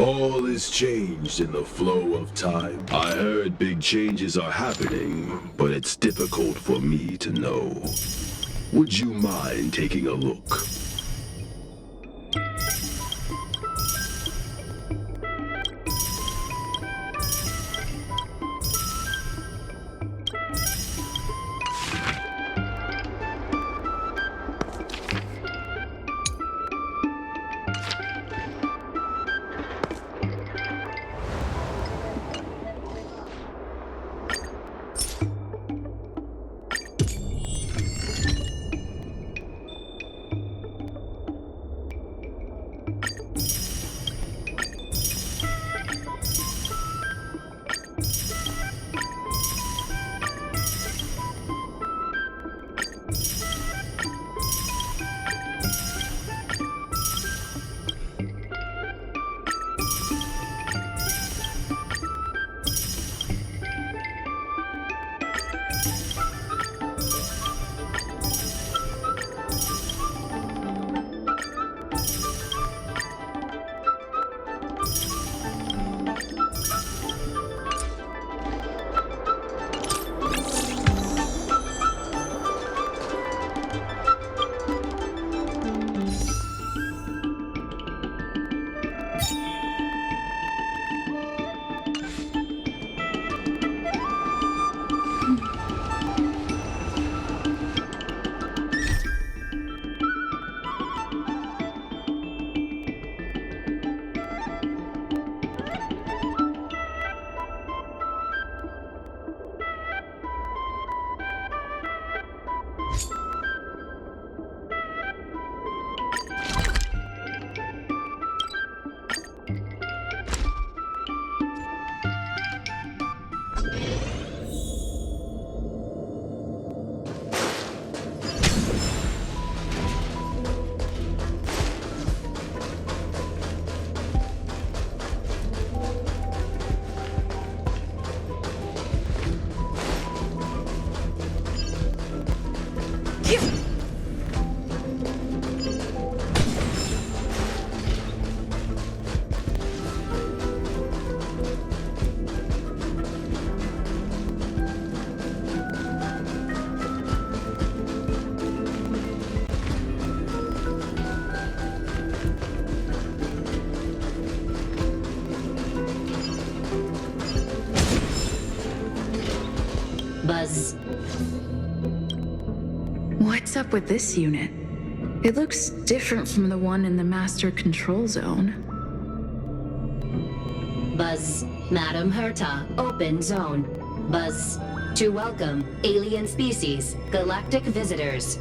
All is changed in the flow of time. I heard big changes are happening, but it's difficult for me to know. Would you mind taking a look? Buzz. What's up with this unit? It looks different from the one in the master control zone. Buzz. Madam Herta, open zone. Buzz. To welcome alien species, galactic visitors.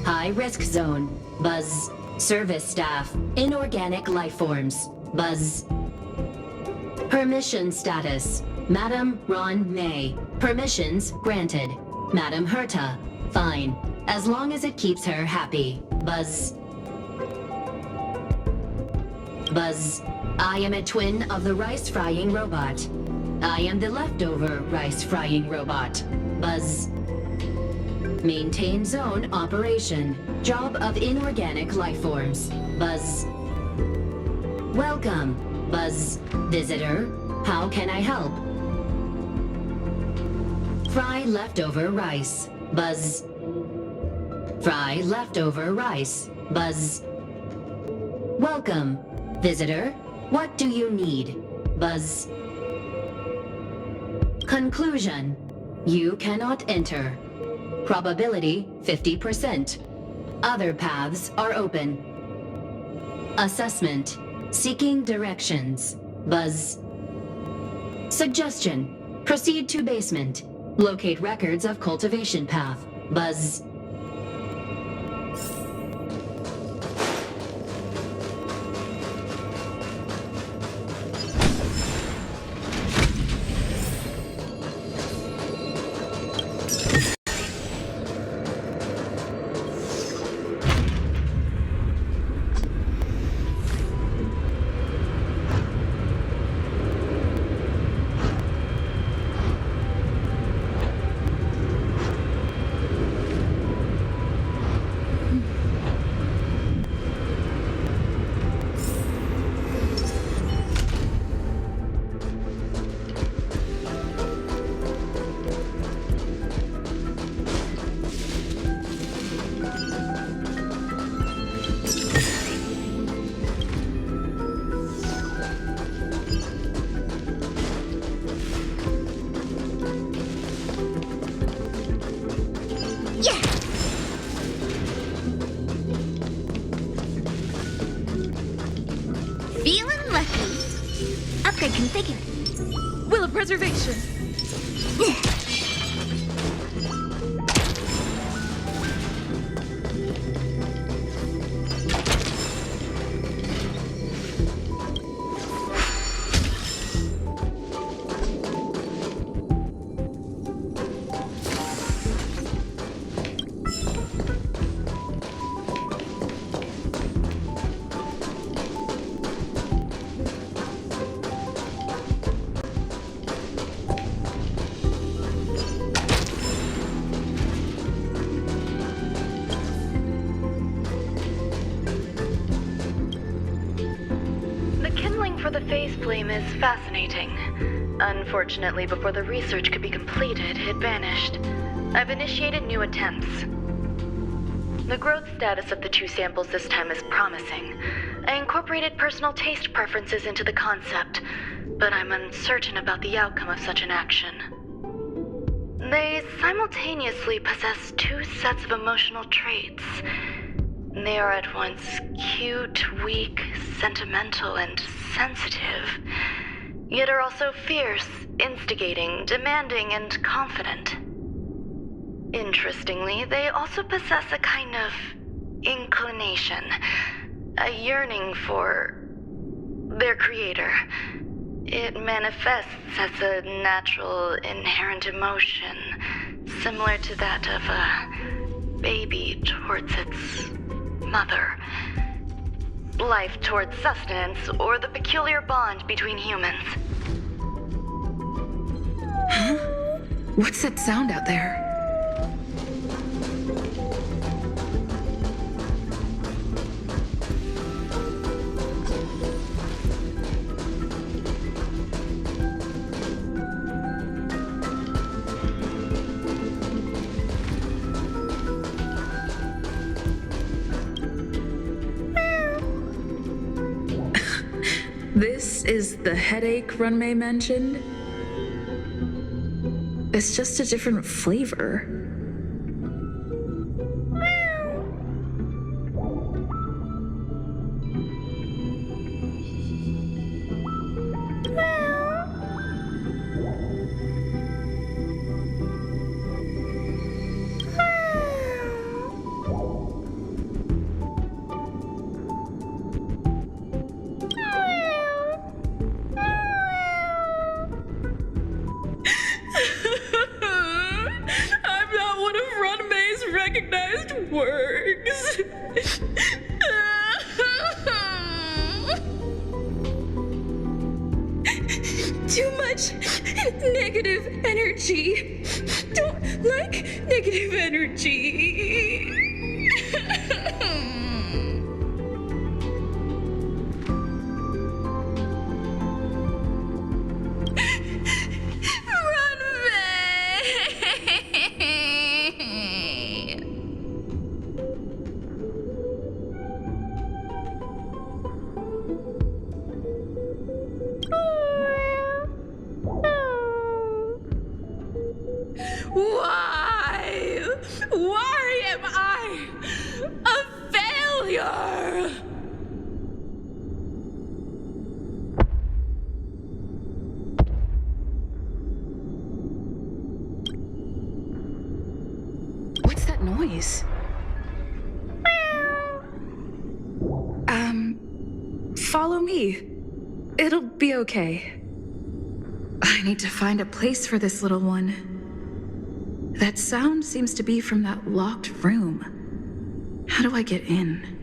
High risk zone. Buzz. Service staff, inorganic life forms. Buzz. Permission status. Madam Ruan May. Permissions granted. Madam Herta. Fine. As long as it keeps her happy. Buzz. Buzz. I am a twin of the rice-frying robot. I am the leftover rice-frying robot. Buzz. Maintain zone operation. Job of inorganic life forms. Buzz. Welcome. Buzz. Visitor. How can I help? Fry leftover rice. Buzz. Fry leftover rice. Buzz. Welcome. Visitor. What do you need? Buzz. Conclusion. You cannot enter. Probability 50%. Other paths are open. Assessment. Seeking directions. Buzz. Suggestion. Proceed to basement. Locate records of cultivation path. Buzz. Reconfigure. Will of preservation. The kindling for the phase flame is fascinating. Unfortunately, before the research could be completed, it vanished. I've initiated new attempts. The growth status of the two samples this time is promising. I incorporated personal taste preferences into the concept, but I'm uncertain about the outcome of such an action. They simultaneously possess two sets of emotional traits. They are at once cute, weak, sentimental, and sensitive, yet are also fierce, instigating, demanding, and confident. Interestingly, they also possess a kind of inclination, a yearning for their creator. It manifests as a natural, inherent emotion, similar to that of a baby towards its mother. Life towards sustenance, or the peculiar bond between humans. Huh? What's that sound out there? This is the headache Runway mentioned. It's just a different flavor. I'm not one of Runmay's recognized works. Too much negative energy. Don't like negative energy. Why? Why am I a failure? What's that noise? Follow me. It'll be okay. I need to find a place for this little one. That sound seems to be from that locked room. How do I get in?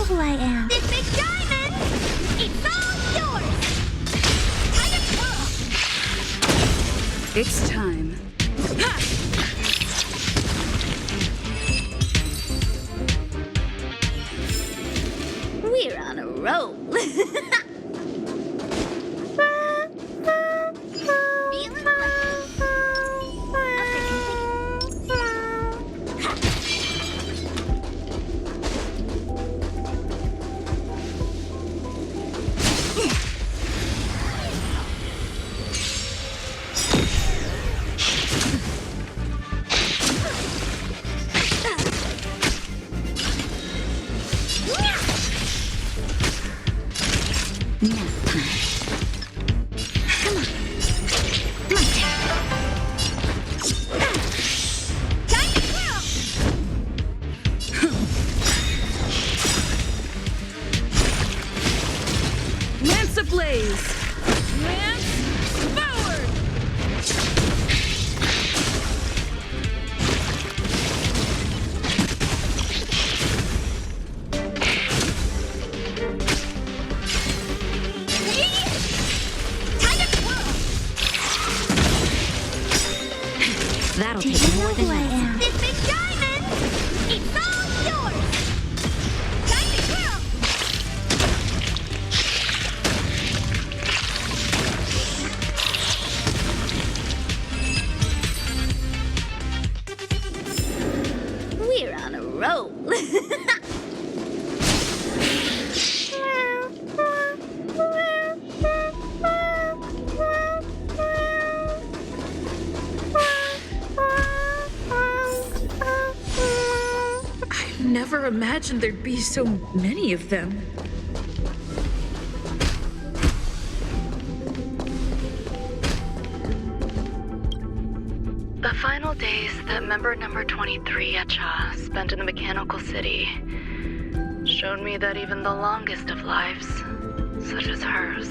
know who I am. This big diamond! It's all yours! Kind of cool! It's time. Ha! We're on a roll. Feeling Lance ablaze! Lance forward! That'll take more than that. This big diamond! It's all yours! Time to twirl! We're on a roll. I never imagined there'd be so many of them. The final days that member number 23 at Cha spent in the mechanical city showed me that even the longest of lives, such as hers,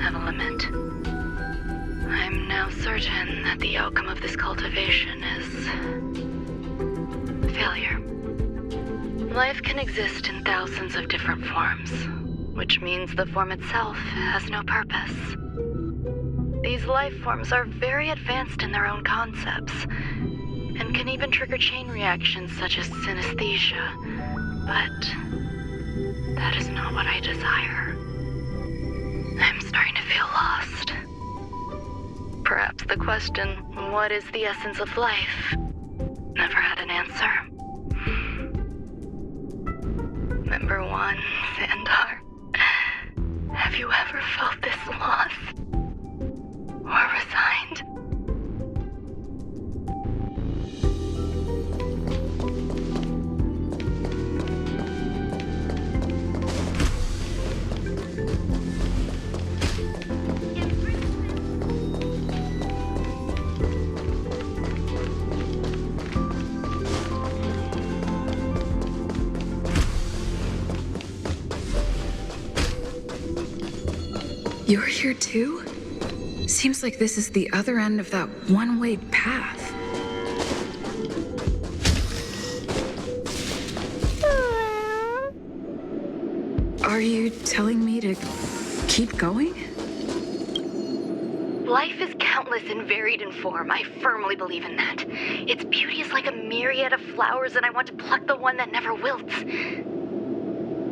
have a limit. I'm now certain that the outcome of this cultivation is failure. Life can exist in thousands of different forms, which means the form itself has no purpose. These life forms are very advanced in their own concepts, and can even trigger chain reactions such as synesthesia, but that is not what I desire. I'm starting to feel lost. Perhaps the question, what is the essence of life, never had an answer. Member 1, Sandar, have you ever felt this lost? Or resigned? You're here too? Seems like this is the other end of that one-way path. Are you telling me to keep going? Life is countless and varied in form. I firmly believe in that. Its beauty is like a myriad of flowers, and I want to pluck the one that never wilts.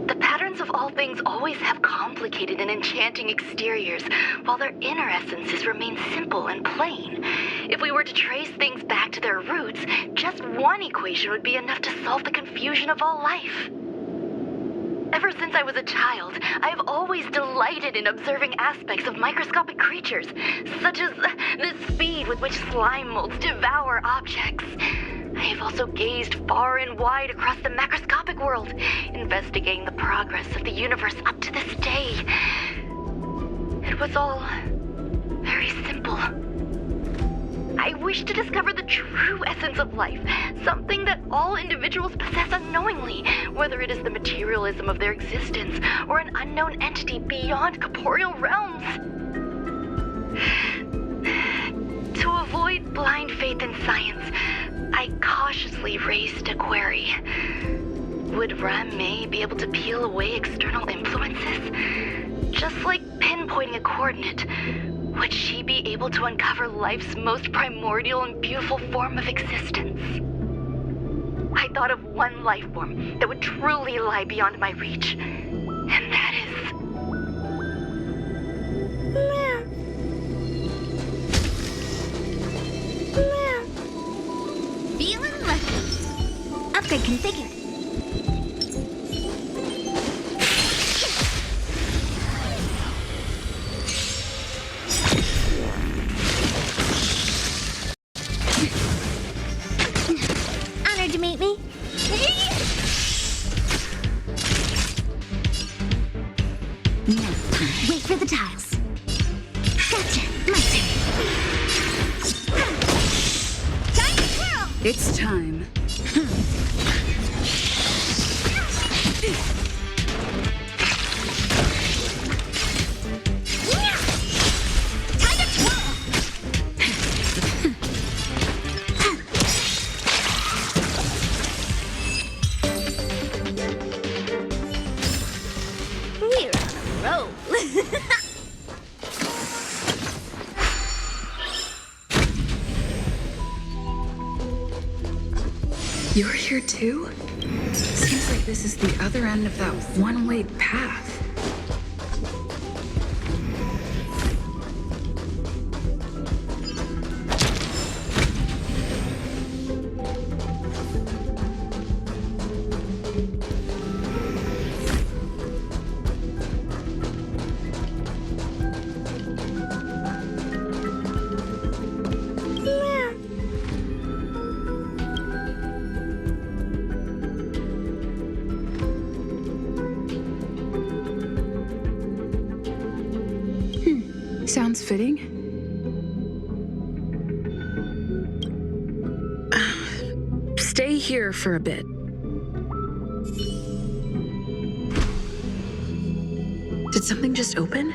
The patterns of all things always have complicated and enchanting exteriors, while their inner essences remain simple and plain. If we were to trace things back to their roots, just one equation would be enough to solve the confusion of all life. Ever since I was a child, I have always delighted in observing aspects of microscopic creatures, such as the speed with which slime molds devour objects. I have also gazed far and wide across the macroscopic world, investigating the progress of the universe up to this day. It was all very simple. I wish to discover the true essence of life, something that all individuals possess unknowingly, whether it is the materialism of their existence or an unknown entity beyond corporeal realms. To avoid blind faith in science, I cautiously raised a query. Would Ram May be able to peel away external influences? Just like pinpointing a coordinate, would she be able to uncover life's most primordial and beautiful form of existence? I thought of one life form that would truly lie beyond my reach, and that is... Feeling lucky. Upgrade configured. Honored to meet me. Now, wait for the tiles. Gotcha. My turn. Giant swirl! It's time. Time to twirl! We're on a roll. You're here too? Seems like this is the other end of that one-way path. Sounds fitting. Stay here for a bit. Did something just open?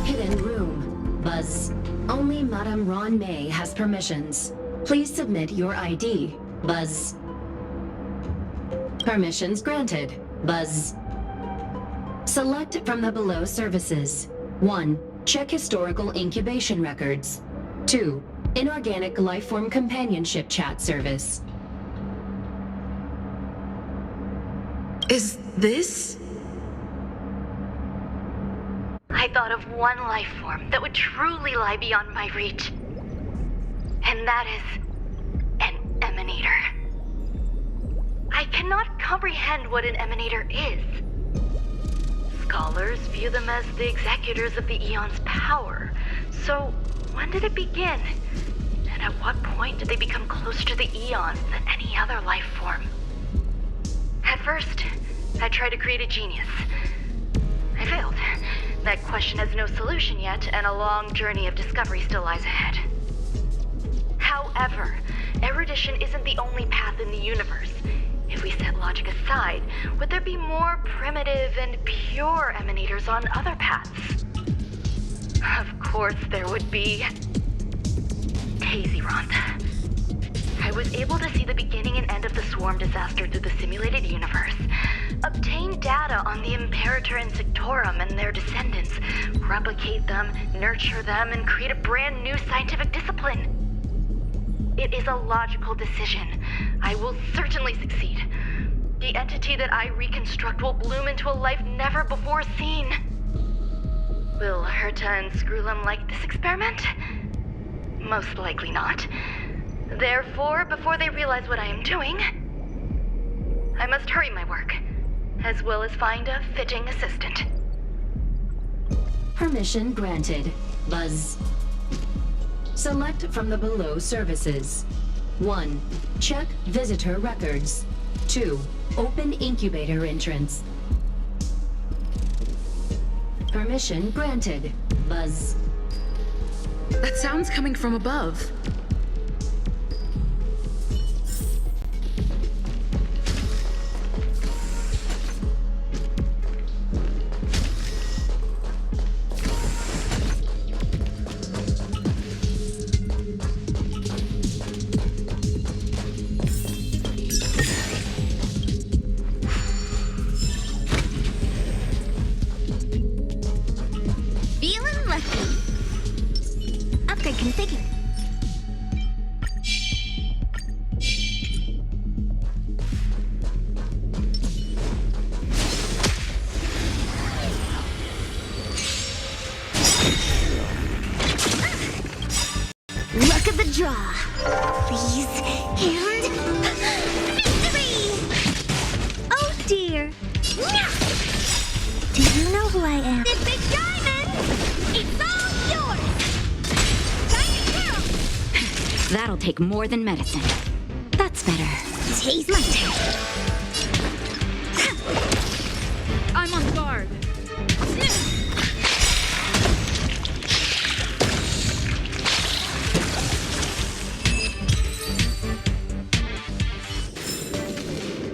Hidden room. Buzz. Only Madame Ruan May has permissions. Please submit your ID. Buzz. Permissions granted. Buzz. Select from the below services. 1. Check historical incubation records. 2. Inorganic lifeform companionship chat service. Is this? I thought of one life form that would truly lie beyond my reach. And that is an emanator. I cannot comprehend what an emanator is. Scholars view them as the executors of the Eon's power. So, when did it begin? And at what point did they become closer to the Eons than any other life form? At first, I tried to create a genius. I failed. That question has no solution yet, and a long journey of discovery still lies ahead. However, erudition isn't the only path in the universe. If we set logic aside, would there be more primitive and pure emanators on other paths? Of course there would be. Tazeront. I was able to see the beginning and end of the swarm disaster through the simulated universe, obtain data on the Imperator and Sectorum and their descendants, replicate them, nurture them, and create a brand new scientific discipline. It is a logical decision. I will certainly succeed. The entity that I reconstruct will bloom into a life never before seen. Will Herta and Screwlum like this experiment? Most likely not. Therefore, before they realize what I am doing, I must hurry my work. as well as find a fitting assistant. Permission granted. Buzz. Select from the below services. 1. Check visitor records. 2. Open incubator entrance. Permission granted. Buzz. That sound's coming from above. Feeling lucky. Upgrade configured. Luck of the draw. Please, and victory! Oh dear. Do you know who I am? The big diamond! It's all yours! Diamond girl! That'll take more than medicine. That's better. Taste my turn. I'm on guard.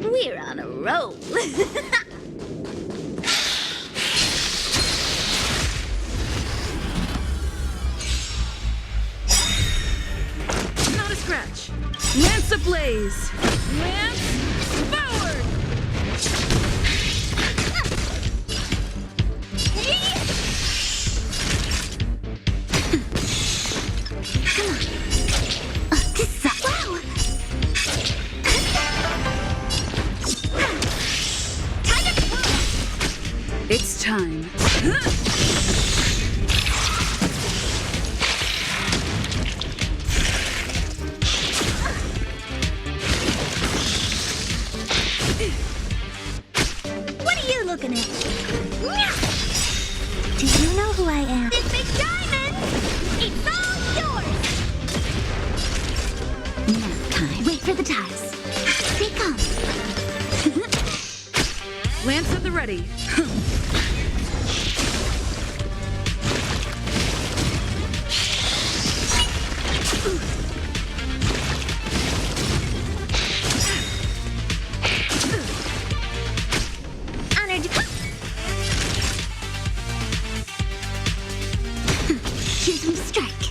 We're on a roll. Not a scratch. Lance ablaze. Lance forward. Wow! It's time. What are you looking at? Do you know who I am? This big diamond! It's all yours! Nap time. Wait for the tiles. They come. Lance at the ready. Honored to come. Choose me strike.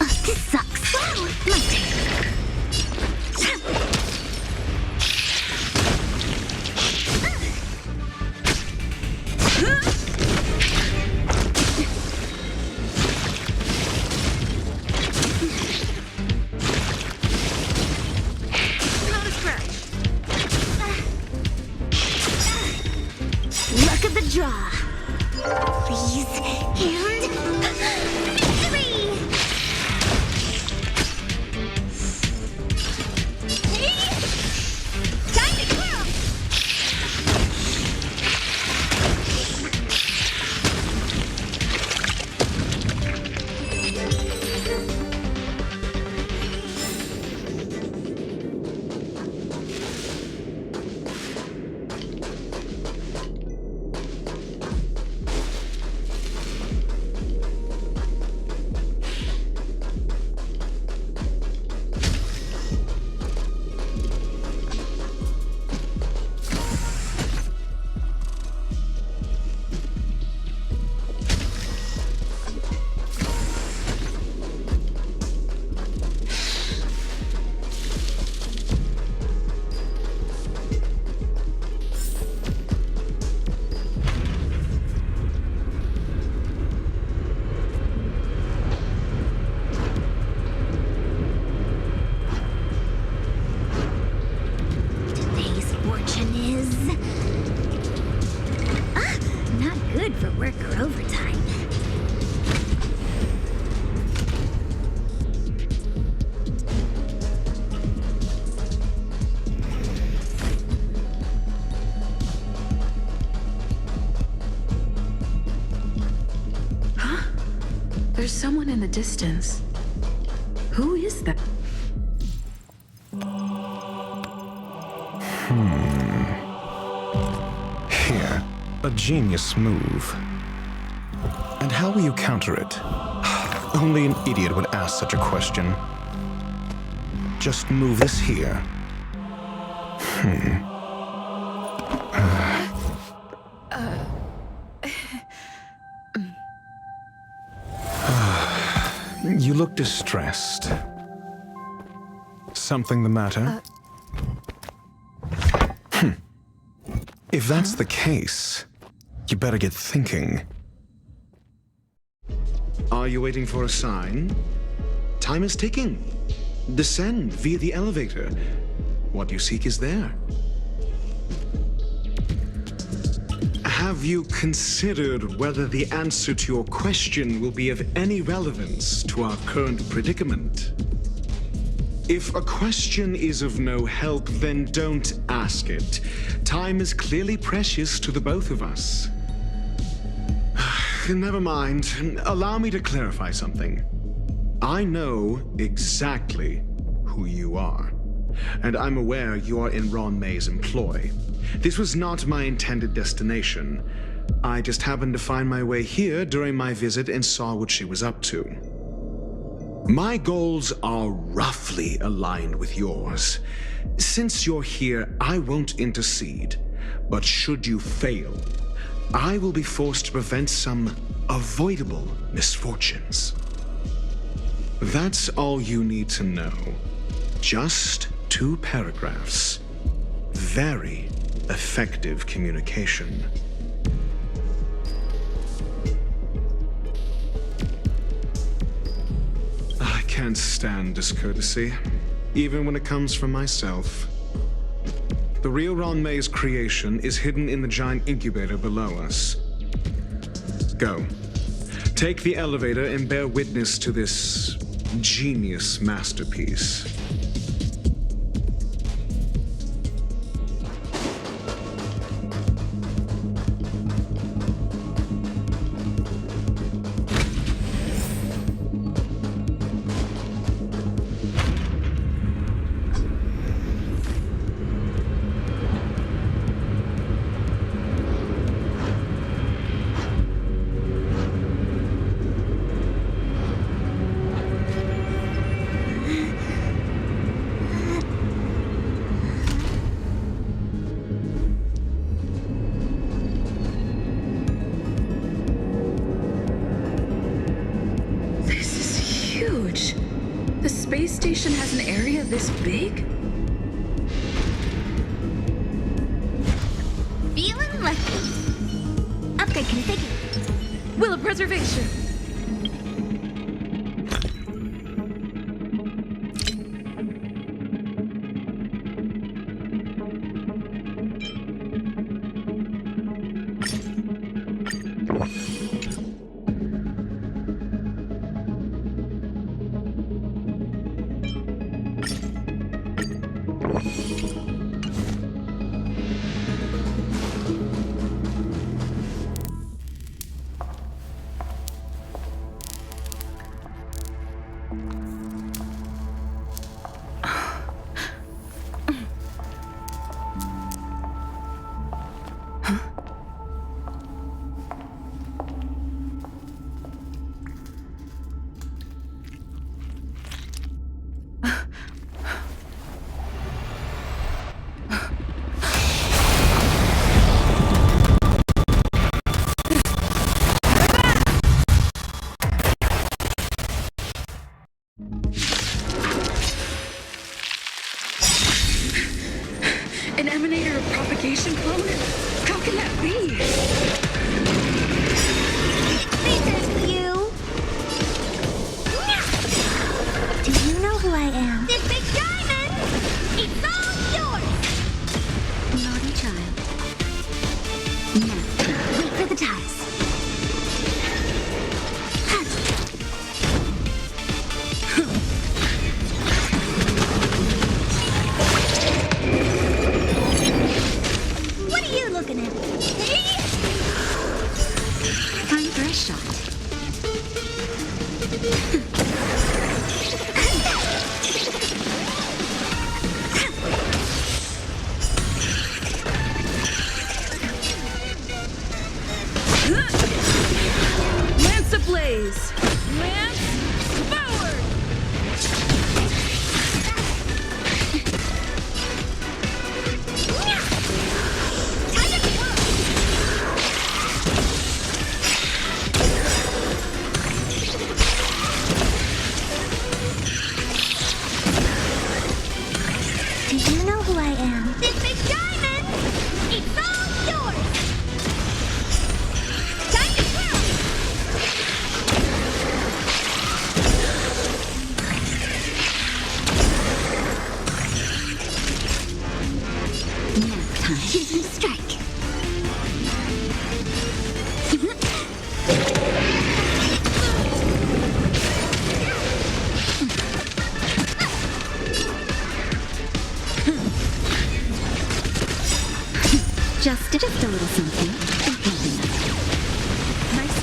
Oh, this sucks. Wow! My turn. Not a scratch. Luck of the draw. Please, and victory! Time to twirl! Today's fortune is... not good for work or overtime. There's someone in the distance. Who is that? Here, a genius move. And how will you counter it? Only an idiot would ask such a question. Just move this here. You look distressed. Something the matter? If that's the case, you better get thinking. Are you waiting for a sign? Time is ticking. Descend via the elevator. What you seek is there. Have you considered whether the answer to your question will be of any relevance to our current predicament? If a question is of no help, then don't ask it. Time is clearly precious to the both of us. Never mind. Allow me to clarify something. I know exactly who you are, and I'm aware you are in Ron May's employ. This was not my intended destination. I just happened to find my way here during my visit and saw what she was up to. My goals are roughly aligned with yours. Since you're here, I won't intercede. But should you fail, I will be forced to prevent some avoidable misfortunes. That's all you need to know. Just 2 paragraphs. Very effective communication. I can't stand discourtesy, even when it comes from myself. The real Ron May's creation is hidden in the giant incubator below us. Go. Take the elevator and bear witness to this genius masterpiece. The space station has an area this big? Feeling lucky. Upgrade configured. Will of preservation. An emanator of propagation clone? How can that be? This is you. Do you know who I am? This big diamond! It's all yours! Naughty child. Now, Wait for the ties. What are you looking at?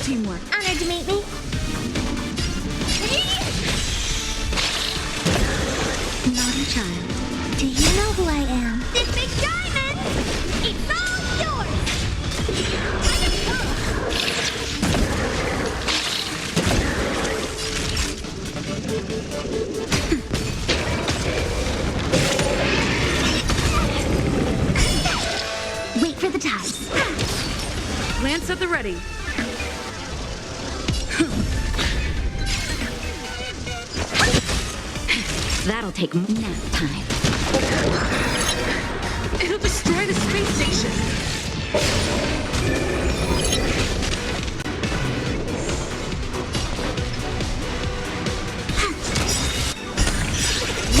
teamwork. Honored to meet me. Naughty child. Do you know who I am? This big diamond! It's all yours! Wait for the tides. Lance at the ready. That'll take nap time. It'll destroy the space station.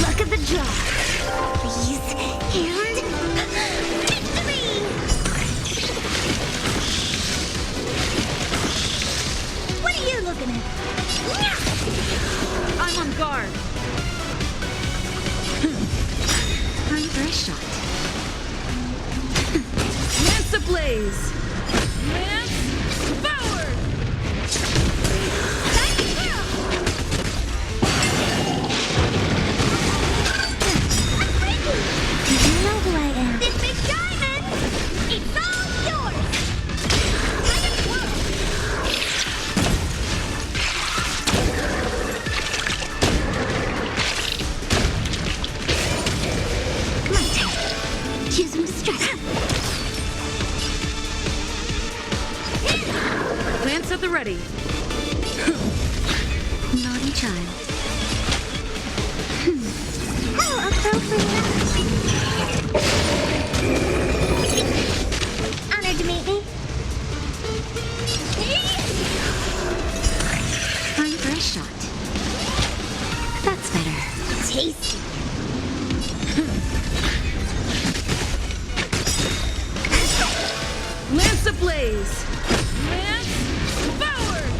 Luck of the draw. Please, and victory! What are you looking at? I'm on guard. Time for a shot. Lance ablaze. Lance forward. Do you know who I am? This big diamond! It's all yours! My turn. Choose with stress. Lance at the ready. Naughty child. How appropriate. Honored to meet me. Time for a shot. That's better. Tasty. Lance ablaze. Lance forward.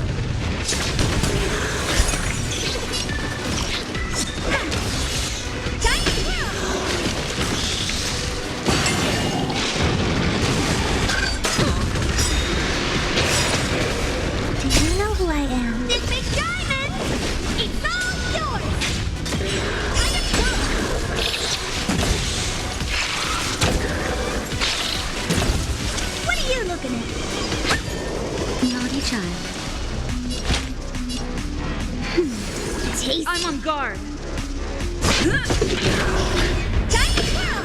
Time to kill. Do you know who I am? This big diamond! It's all yours! What are you looking at? Naughty child. Tasty. I'm on guard. Time to kill!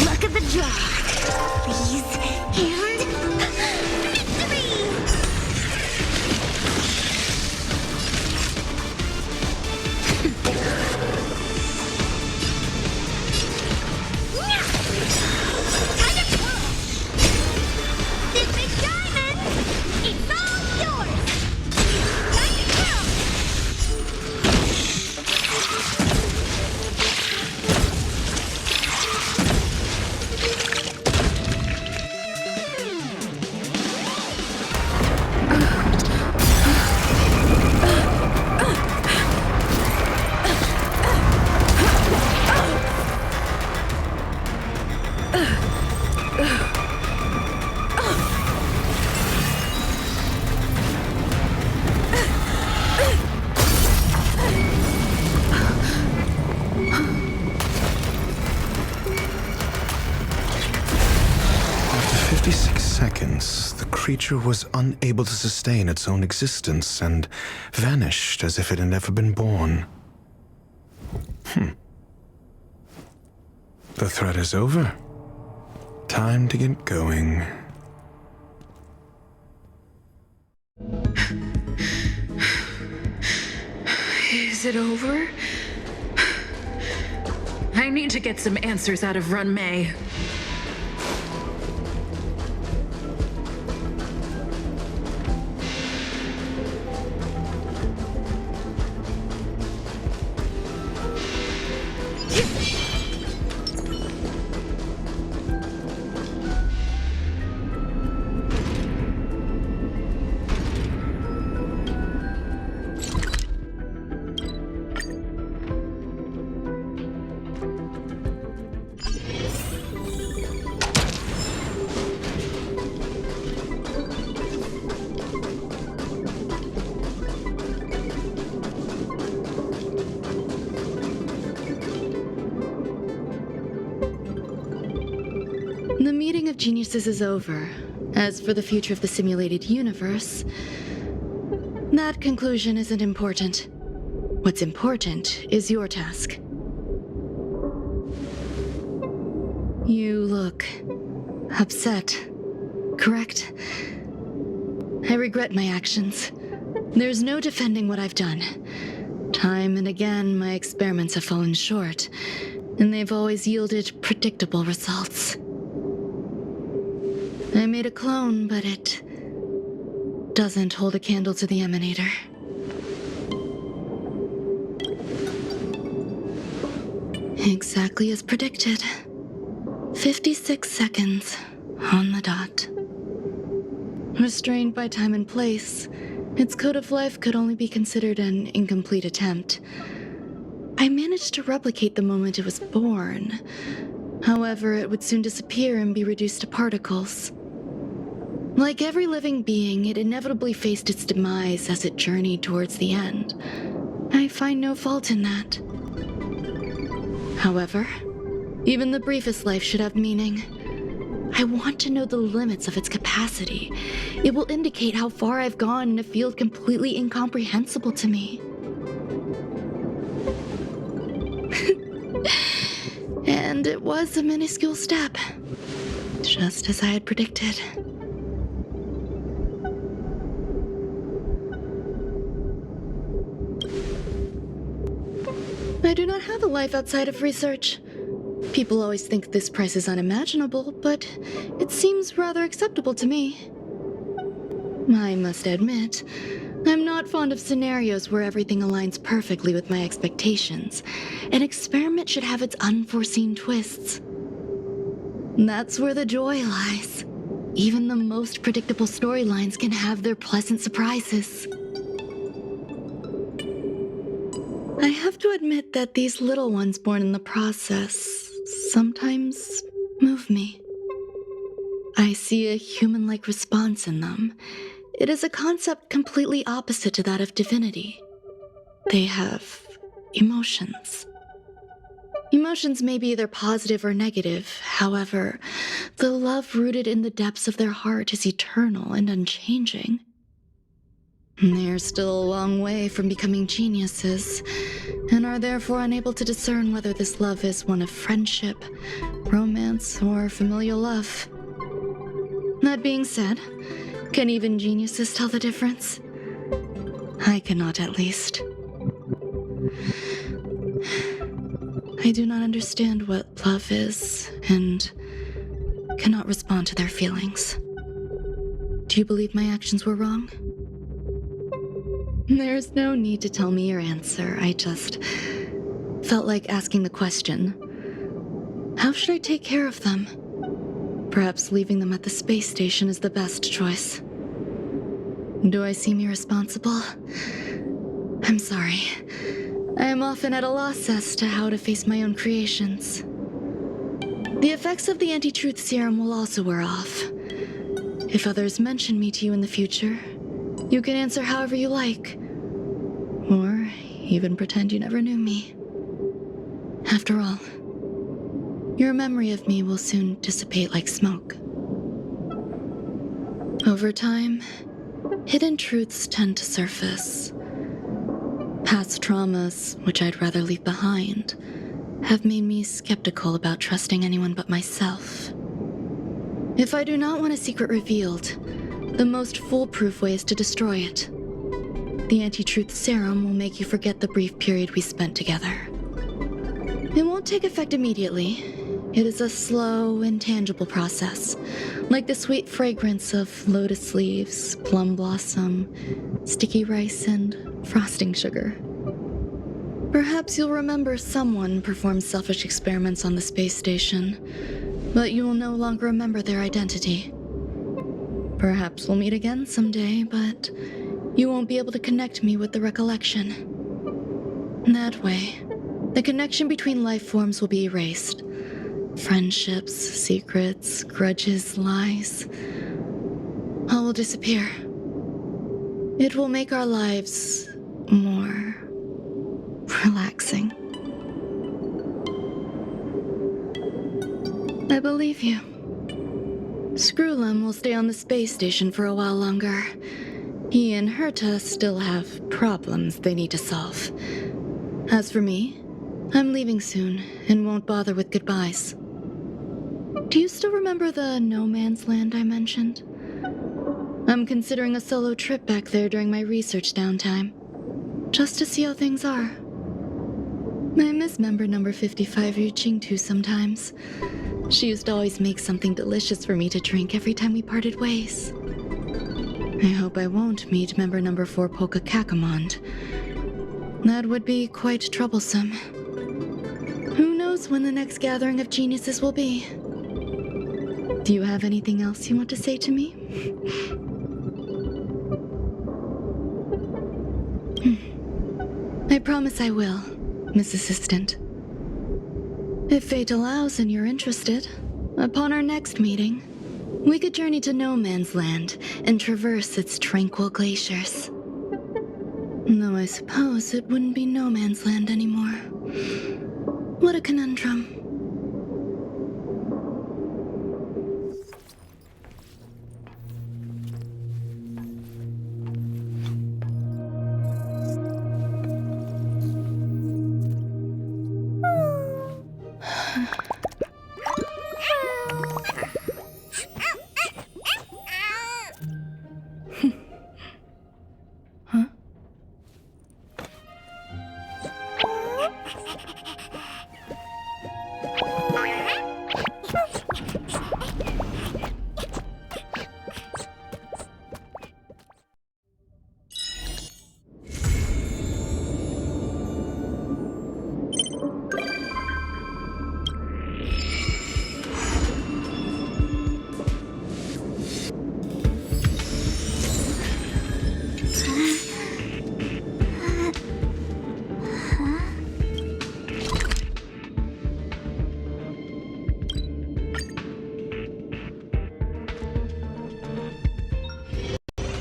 Luck of the draw. Please, and victory! Time to kill! This big diamond! It's all yours! Time to kill! After 56 seconds, the creature was unable to sustain its own existence and vanished as if it had never been born. The threat is over. Time to get going. Is it over? I need to get some answers out of Run May. of geniuses is over. As for the future of the simulated universe, that conclusion isn't important. What's important is your task. You look upset, correct? I regret my actions. There's no defending what I've done. Time and again, my experiments have fallen short, and they've always yielded predictable results. I made a clone, but it doesn't hold a candle to the emanator. Exactly as predicted. 56 seconds on the dot. Restrained by time and place, its code of life could only be considered an incomplete attempt. I managed to replicate the moment it was born. However, it would soon disappear and be reduced to particles. Like every living being, it inevitably faced its demise as it journeyed towards the end. I find no fault in that. However, even the briefest life should have meaning. I want to know the limits of its capacity. It will indicate how far I've gone in a field completely incomprehensible to me. And it was a minuscule step, just as I had predicted. I do not have a life outside of research. People always think this price is unimaginable, but it seems rather acceptable to me. I must admit, I'm not fond of scenarios where everything aligns perfectly with my expectations. An experiment should have its unforeseen twists. That's where the joy lies. Even the most predictable storylines can have their pleasant surprises. I have to admit that these little ones born in the process sometimes move me. I see a human-like response in them. It is a concept completely opposite to that of divinity. They have emotions. Emotions may be either positive or negative. However, the love rooted in the depths of their heart is eternal and unchanging. They're still a long way from becoming geniuses, and are therefore unable to discern whether this love is one of friendship, romance, or familial love. That being said, can even geniuses tell the difference? I cannot, at least. I do not understand what love is, and cannot respond to their feelings. Do you believe my actions were wrong? There's no need to tell me your answer. I just felt like asking the question. How should I take care of them? Perhaps leaving them at the space station is the best choice. Do I seem irresponsible? I'm sorry. I am often at a loss as to how to face my own creations. The effects of the anti-truth serum will also wear off. If others mention me to you in the future, you can answer however you like. Or even pretend you never knew me. After all, your memory of me will soon dissipate like smoke. Over time, hidden truths tend to surface. Past traumas, which I'd rather leave behind, have made me skeptical about trusting anyone but myself. If I do not want a secret revealed, the most foolproof way is to destroy it. The anti-truth serum will make you forget the brief period we spent together. It won't take effect immediately. It is a slow, intangible process, like the sweet fragrance of lotus leaves, plum blossom, sticky rice, and frosting sugar. Perhaps you'll remember someone performed selfish experiments on the space station, but you will no longer remember their identity. Perhaps we'll meet again someday, but you won't be able to connect me with the recollection. That way, the connection between life forms will be erased. Friendships, secrets, grudges, lies, all will disappear. It will make our lives more relaxing. I believe you. Screwlum will stay on the space station for a while longer. He and Herta still have problems they need to solve. As for me, I'm leaving soon and won't bother with goodbyes. Do you still remember the no man's land I mentioned? I'm considering a solo trip back there during my research downtime, just to see how things are. I miss member number 55 Ryuching sometimes. She used to always make something delicious for me to drink every time we parted ways. I hope I won't meet member number 4 Polka Kakamond. That would be quite troublesome. Who knows when the next gathering of geniuses will be? Do you have anything else you want to say to me? I promise I will, Miss Assistant. If fate allows and you're interested, upon our next meeting, we could journey to No Man's Land and traverse its tranquil glaciers. Though I suppose it wouldn't be No Man's Land anymore. What a conundrum.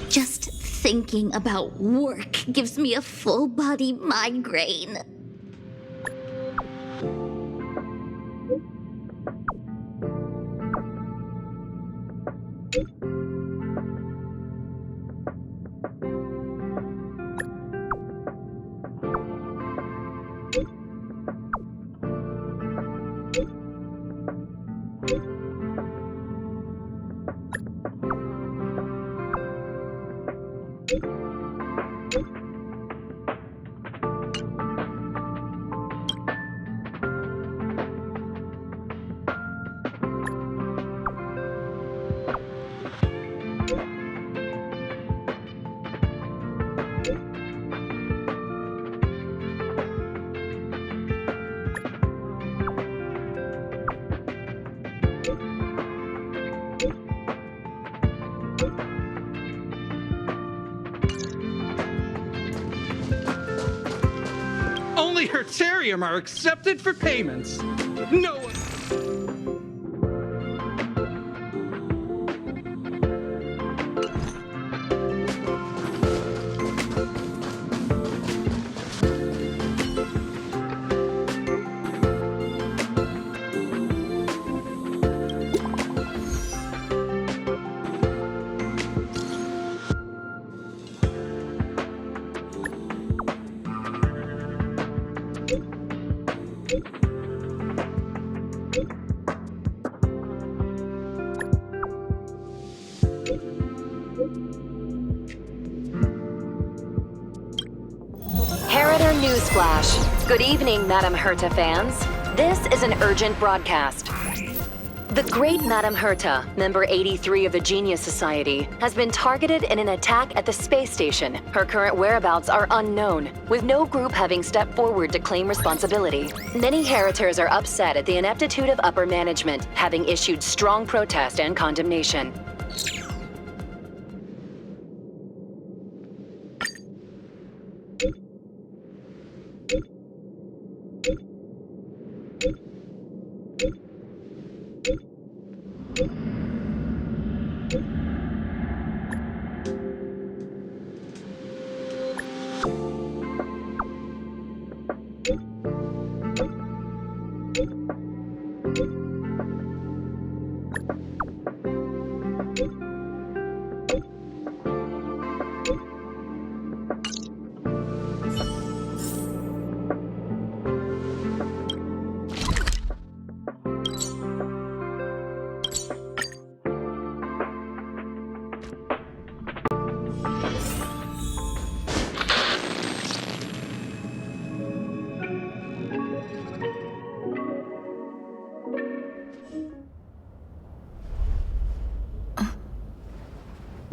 Just thinking about work gives me a full-body migraine. Only Hertarium are accepted for payments. No one... Harrider Newsflash. Good evening, Madame Herta fans. This is an urgent broadcast. The great Madame Herta, member 83 of the Genius Society, has been targeted in an attack at the space station. Her current whereabouts are unknown, with no group having stepped forward to claim responsibility. Many Heritors are upset at the ineptitude of upper management, having issued strong protest and condemnation.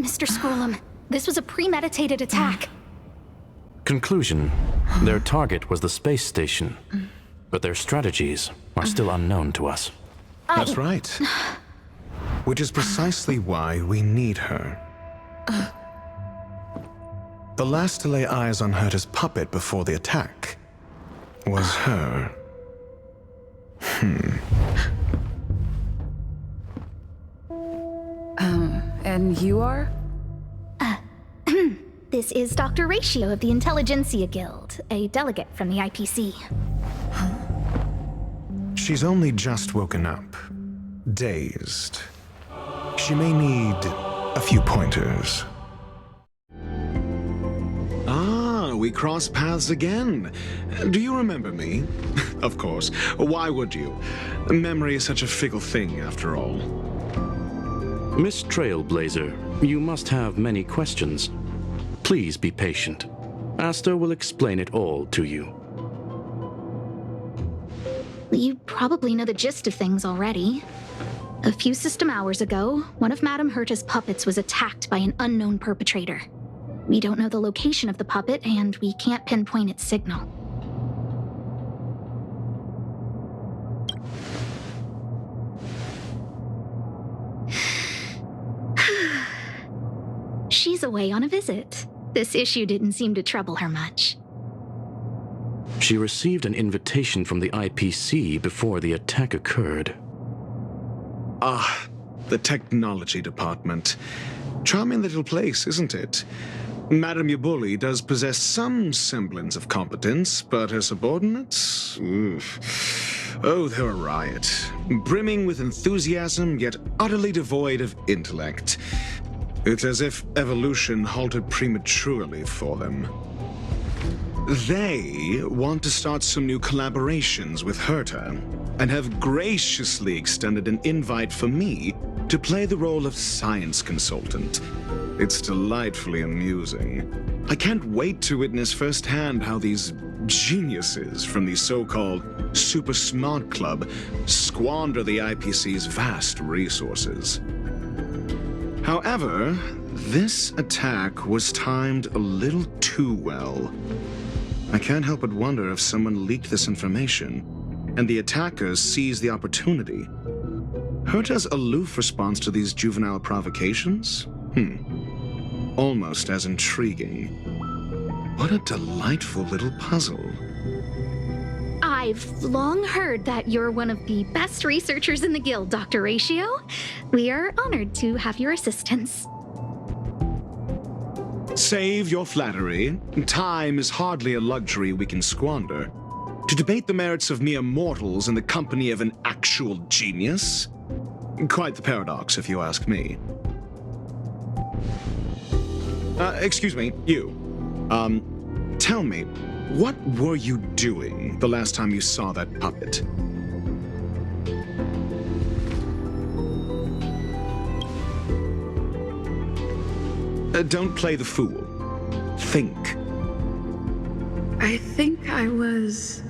Mr. Scrollum, this was a premeditated attack. Conclusion. Their target was the space station, but their strategies are still unknown to us. That's right. Which is precisely why we need her. The last to lay eyes on Herta's puppet before the attack was her. And you are? This is Dr. Ratio of the Intelligentsia Guild, a delegate from the IPC. She's only just woken up, dazed. She may need a few pointers. Ah, we cross paths again. Do you remember me? Of course. Why would you? Memory is such a fickle thing, after all. Miss Trailblazer, you must have many questions. Please be patient. Asta will explain it all to you. You probably know the gist of things already. A few system hours ago, one of Madame Herta's puppets was attacked by an unknown perpetrator. We don't know the location of the puppet, and we can't pinpoint its signal. She's away on a visit. This issue didn't seem to trouble her much. She received an invitation from the IPC before the attack occurred. Ah, the technology department. Charming little place, isn't it? Madame Yabuli does possess some semblance of competence, but her subordinates? Oof. Oh, they're a riot. Brimming with enthusiasm, yet utterly devoid of intellect. It's as if evolution halted prematurely for them. They want to start some new collaborations with Herta, and have graciously extended an invite for me to play the role of science consultant. It's delightfully amusing. I can't wait to witness firsthand how these geniuses from the so-called Super Smart Club squander the IPC's vast resources. However, this attack was timed a little too well. I can't help but wonder if someone leaked this information, and the attackers seized the opportunity. Herta's aloof response to these juvenile provocations? Almost as intriguing. What a delightful little puzzle. I've long heard that you're one of the best researchers in the guild, Dr. Ratio. We are honored to have your assistance. Save your flattery. Time is hardly a luxury we can squander. To debate the merits of mere mortals in the company of an actual genius? Quite the paradox, if you ask me. Excuse me, you. Tell me, what were you doing the last time you saw that puppet? Don't play the fool. Think. I think I was...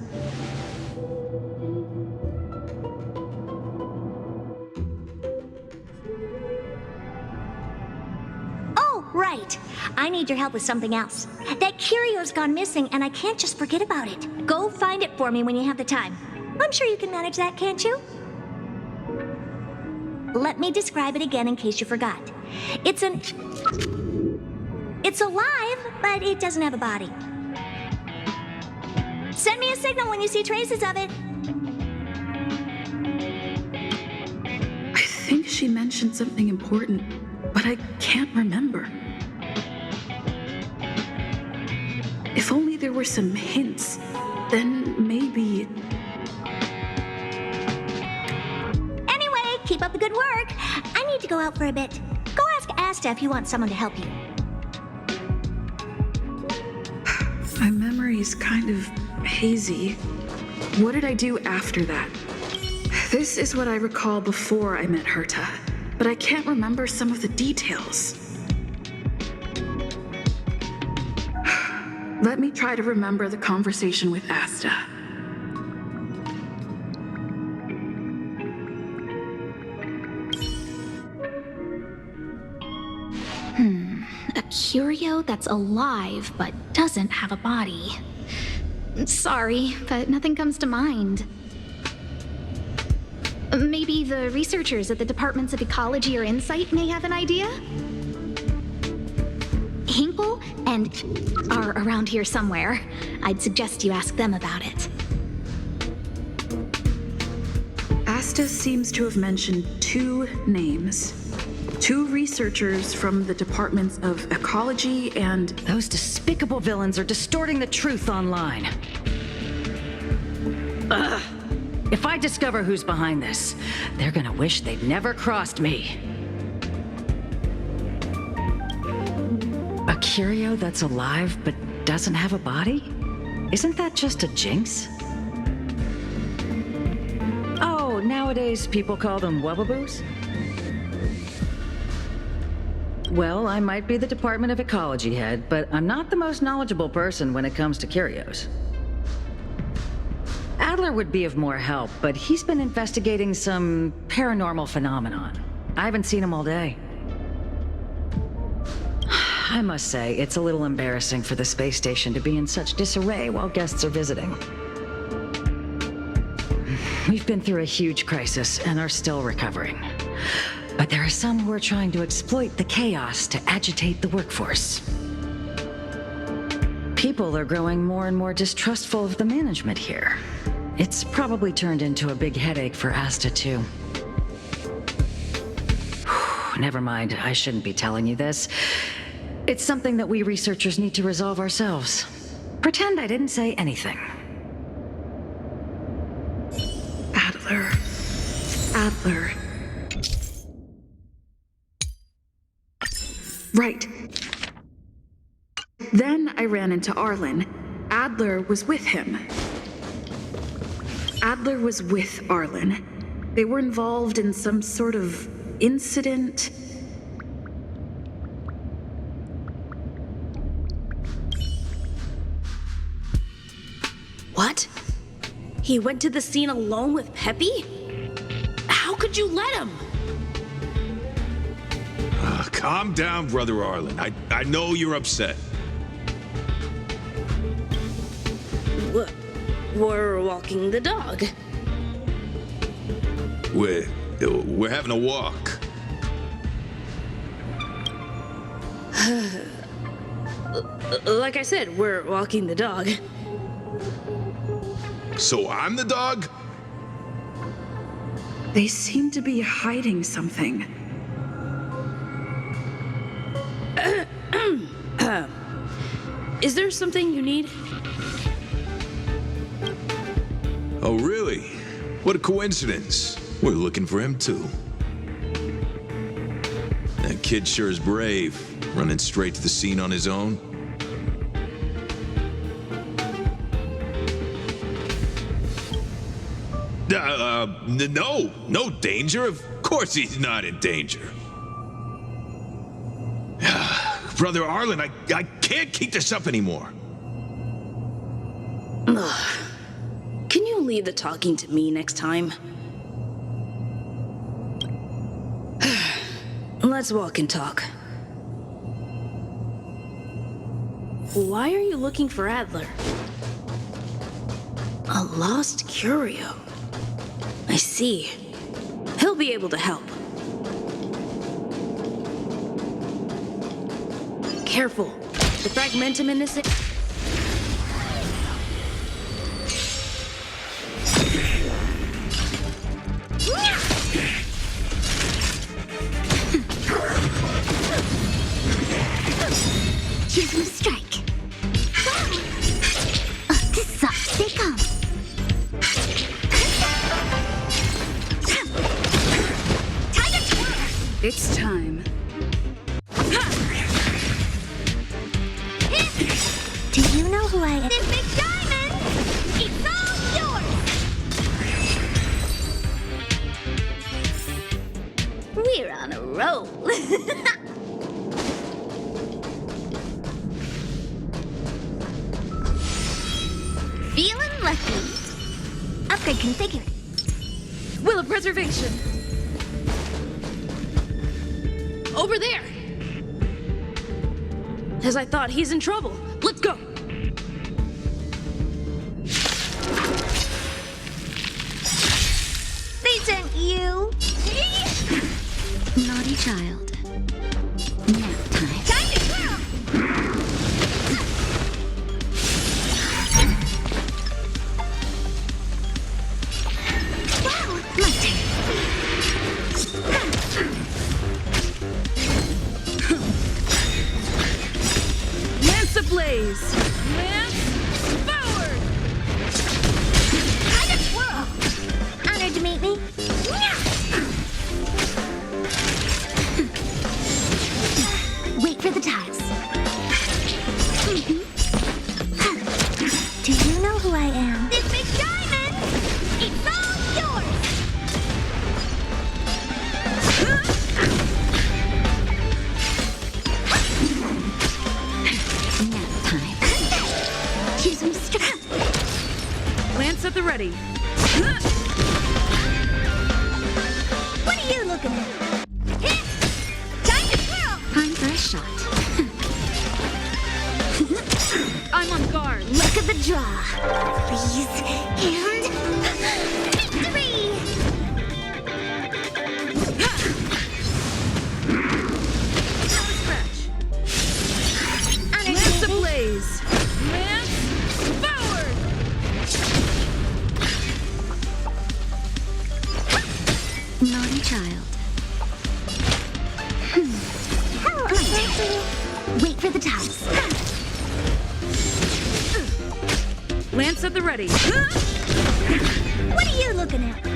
Oh, right. I need your help with something else. That curio's gone missing, and I can't just forget about it. Go find it for me when you have the time. I'm sure you can manage that, can't you? Let me describe it again in case you forgot. It's alive, but it doesn't have a body. Send me a signal when you see traces of it. I think she mentioned something important, but I can't remember. If only there were some hints, then maybe... Anyway, keep up the good work. I need to go out for a bit. Go ask Asta if you want someone to help you. My memory is kind of hazy. What did I do after that? This is what I recall before I met Herta, but I can't remember some of the details. Let me try to remember the conversation with Asta. curio that's alive but doesn't have a body. Sorry, but nothing comes to mind. Maybe the researchers at the Departments of Ecology or Insight may have an idea? Hinkle and are around here somewhere. I'd suggest you ask them about it. Asta seems to have mentioned 2 names. 2 researchers from the Departments of Ecology and... Those despicable villains are distorting the truth online. Ugh. If I discover who's behind this, they're gonna wish they'd never crossed me. A curio that's alive but doesn't have a body? Isn't that just a jinx? Oh, nowadays people call them wubbaboos? Well, I might be the Department of Ecology head, but I'm not the most knowledgeable person when it comes to curios. Adler would be of more help, but he's been investigating some paranormal phenomenon. I haven't seen him all day. I must say, it's a little embarrassing for the space station to be in such disarray while guests are visiting. We've been through a huge crisis and are still recovering. But there are some who are trying to exploit the chaos to agitate the workforce. People are growing more and more distrustful of the management here. It's probably turned into a big headache for Asta, too. Never mind, I shouldn't be telling you this. It's something that we researchers need to resolve ourselves. Pretend I didn't say anything. Adler. Right. Then I ran into Arlen. Adler was with him. Adler was with Arlen. They were involved in some sort of incident. What? He went to the scene alone with Peppy? How could you let him? Calm down, Brother Arlen. I know you're upset. We're walking the dog. We're having a walk. Like I said, we're walking the dog. So I'm the dog? They seem to be hiding something. Is there something you need? Oh, really? What a coincidence. We're looking for him, too. That kid sure is brave, running straight to the scene on his own. No danger. Of course he's not in danger. Brother Arlen, I can't keep this up anymore. Can you leave the talking to me next time? Let's walk and talk. Why are you looking for Adler? A lost curio. I see. He'll be able to help. Careful. The fragmentum in this... Here's my strike. This sucks. They come. It's time. Do you know who I am? This big diamond! It's all yours! We're on a roll. Feeling lucky. Upgrade configured. Will of preservation. Over there. as I thought he's in trouble. Let's go! They sent you. Naughty child. Nap time. Time to twirl. Wow, my turn. Lance ablaze! Lance forward! Time to twirl. Honored to meet me. Wait for the tiles. Do you know who I am? This big diamond! It's all yours! Nap time. Choose some strength. Lance at the ready. What are you looking at? Time to twirl! Time for a shot. I'm on guard. Look at the draw. Freeze and victory! Scratch. Honored Lance to meet me. ablaze! Lance forward! Naughty child. Wait for the tiles. Lance at the ready. What are you looking at? Time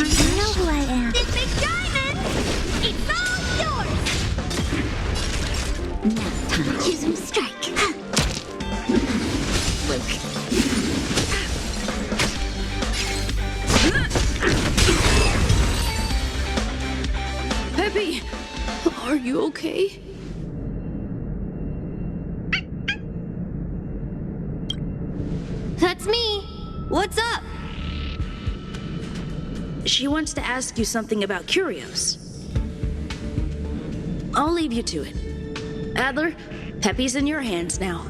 You for a know shot. who I am. This big diamond! It's all yours! Nap time. Choose some strike. Luke. Peppy, are you okay? That's me. What's up? She wants to ask you something about curios. I'll leave you to it. Adler, Peppy's in your hands now.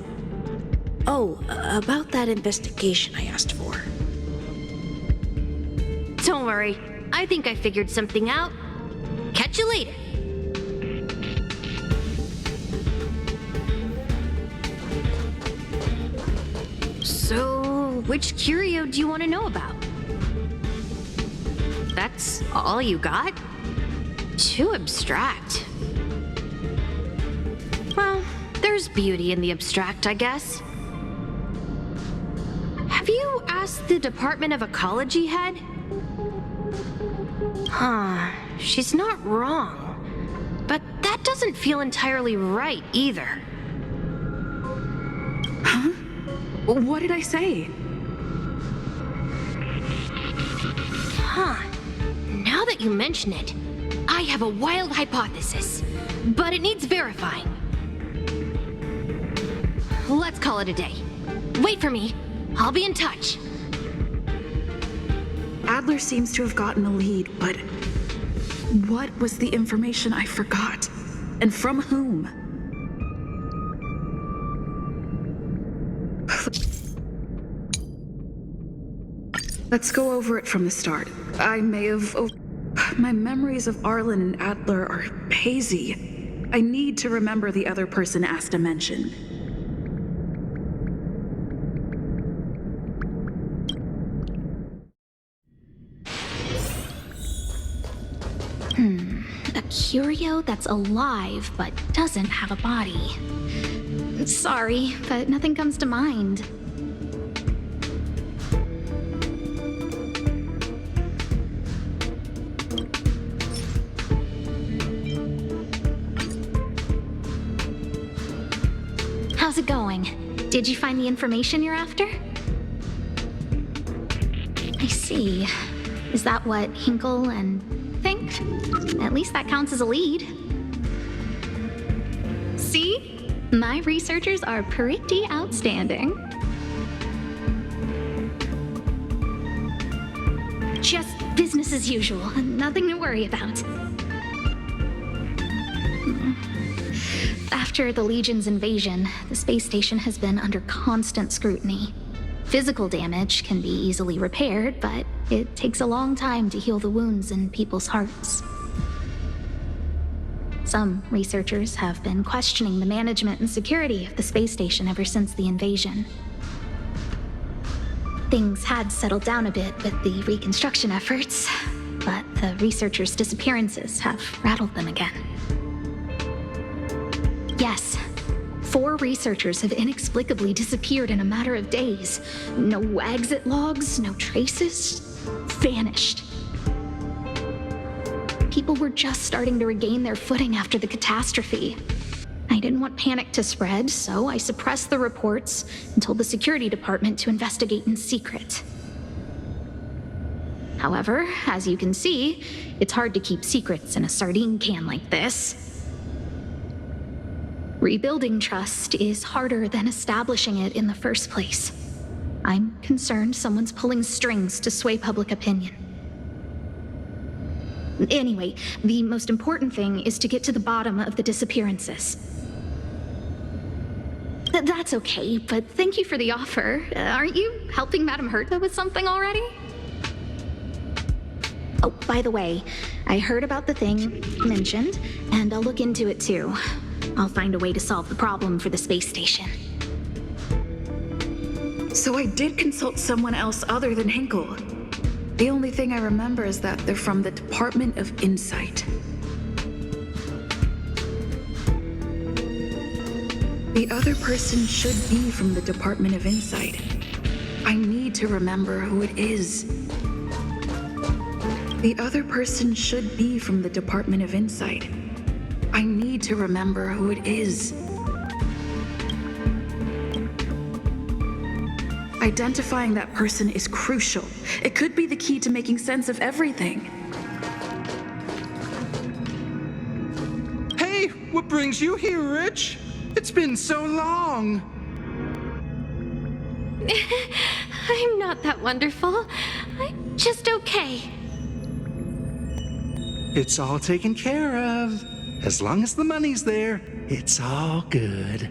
Oh, about that investigation I asked for. Don't worry. I think I figured something out. Catch you later. So, which curio do you want to know about? That's all you got? Too abstract. Well, there's beauty in the abstract, I guess. Have you asked the Department of Ecology head? Huh, she's not wrong. But that doesn't feel entirely right either. Huh? What did I say? Huh. Now that you mention it, I have a wild hypothesis, but it needs verifying. Let's call it a day. Wait for me. I'll be in touch. Adler seems to have gotten a lead, but what was the information I forgot? And from whom? Let's go over it from the start. I may have... My memories of Arlen and Adler are hazy. I need to remember the other person Asta mentioned. A curio that's alive but doesn't have a body. Sorry, but nothing comes to mind. How's it going? Did you find the information you're after? I see. Is that what Hinkle and think? At least that counts as a lead. See? My researchers are pretty outstanding. Just business as usual. Nothing to worry about. After the Legion's invasion, the space station has been under constant scrutiny. Physical damage can be easily repaired, but it takes a long time to heal the wounds in people's hearts. Some researchers have been questioning the management and security of the space station ever since the invasion. Things had settled down a bit with the reconstruction efforts, but the researchers' disappearances have rattled them again. Yes, 4 researchers have inexplicably disappeared in a matter of days. No exit logs, no traces, vanished. People were just starting to regain their footing after the catastrophe. I didn't want panic to spread, so I suppressed the reports and told the security department to investigate in secret. However, as you can see, it's hard to keep secrets in a sardine can like this. Rebuilding trust is harder than establishing it in the first place. I'm concerned someone's pulling strings to sway public opinion. Anyway, the most important thing is to get to the bottom of the disappearances. That's okay, but thank you for the offer. Aren't you helping Madame Herta with something already? Oh, by the way, I heard about the thing mentioned, and I'll look into it too. I'll find a way to solve the problem for the space station. So I did consult someone else other than Hinkle. The only thing I remember is that they're from the Department of Insight. The other person should be from the Department of Insight. I need to remember who it is. The other person should be from the Department of Insight. I need to remember who it is. Identifying that person is crucial. It could be the key to making sense of everything. Hey, what brings you here, Rich? It's been so long. I'm not that wonderful. I'm just okay. It's all taken care of. As long as the money's there, it's all good.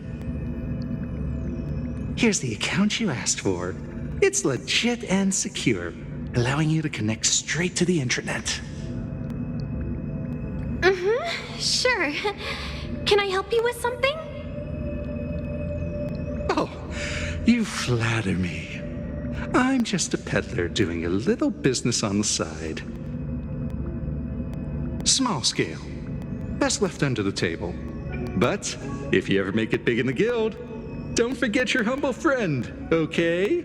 Here's the account you asked for. It's legit and secure, allowing you to connect straight to the intranet. Sure. Can I help you with something? Oh, you flatter me. I'm just a peddler doing a little business on the side. Small scale. Best left under the table. But if you ever make it big in the guild, don't forget your humble friend, okay?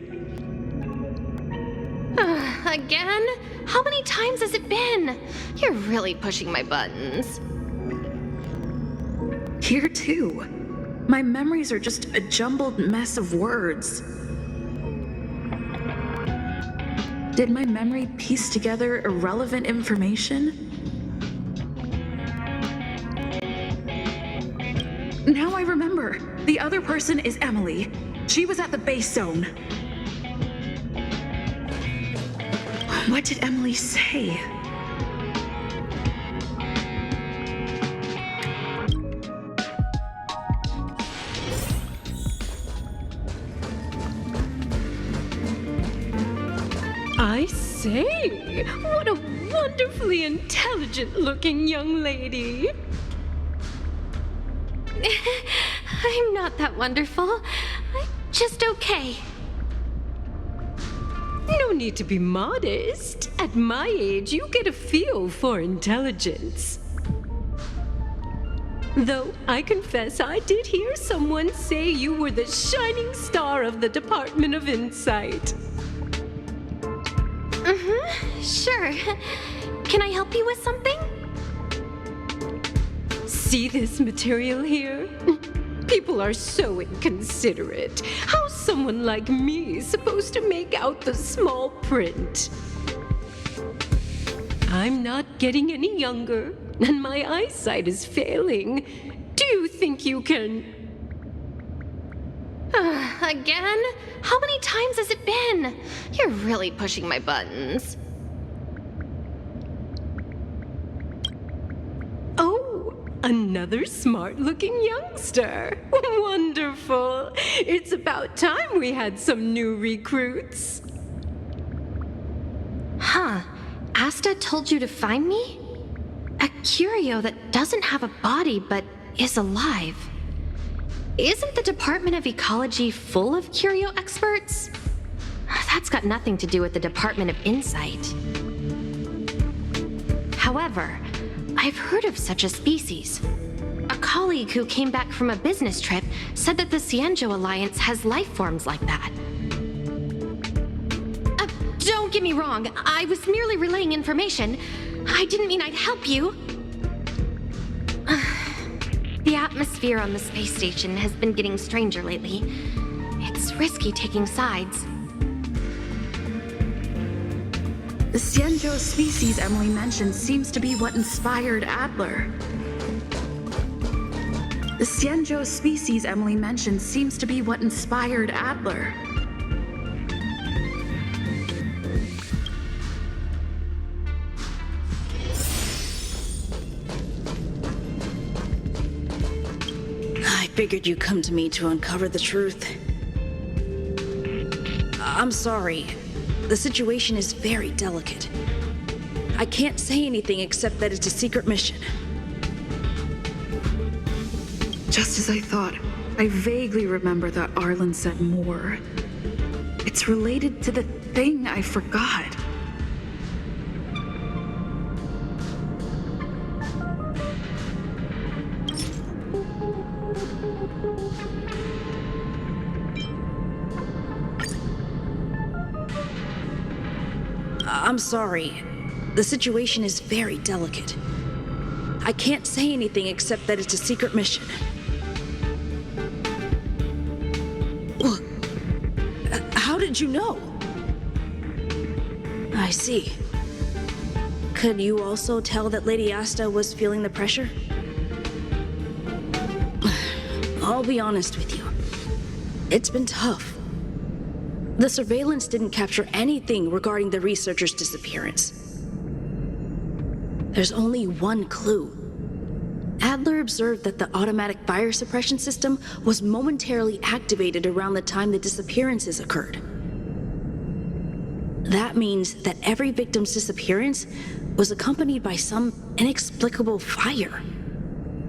Again? How many times has it been? You're really pushing my buttons. Here too. My memories are just a jumbled mess of words. Did my memory piece together irrelevant information? Now I remember. The other person is Emily. She was at the base zone. What did Emily say? I say, what a wonderfully intelligent-looking young lady. I'm not that wonderful. I'm just okay. No need to be modest. At my age, you get a feel for intelligence. Though I confess I did hear someone say you were the shining star of the Department of Insight. Sure. Can I help you with something? See this material here? People are so inconsiderate. How's someone like me supposed to make out the small print? I'm not getting any younger, and my eyesight is failing. Do you think you can... Again? How many times has it been? You're really pushing my buttons. Oh, another smart-looking youngster. Wonderful. It's about time we had some new recruits. Huh. Asta told you to find me? A curio that doesn't have a body but is alive. Isn't the Department of Ecology full of curio experts? That's got nothing to do with the Department of Insight. However, I've heard of such a species. A colleague who came back from a business trip said that the Cienjo Alliance has life forms like that. Don't get me wrong, I was merely relaying information. I didn't mean I'd help you. The atmosphere on the space station has been getting stranger lately. It's risky taking sides. The Cienjo species Emily mentioned seems to be what inspired Adler. The Cienjo species Emily mentioned seems to be what inspired Adler. I figured you'd come to me to uncover the truth. I'm sorry. The situation is very delicate. I can't say anything except that it's a secret mission. Just as I thought, I vaguely remember that Arlen said more. It's related to the thing I forgot. I'm sorry. The situation is very delicate. I can't say anything except that it's a secret mission. How did you know? I see. Could you also tell that Lady Asta was feeling the pressure? I'll be honest with you. It's been tough. The surveillance didn't capture anything regarding the researcher's disappearance. There's only one clue. Adler observed that the automatic fire suppression system was momentarily activated around the time the disappearances occurred. That means that every victim's disappearance was accompanied by some inexplicable fire.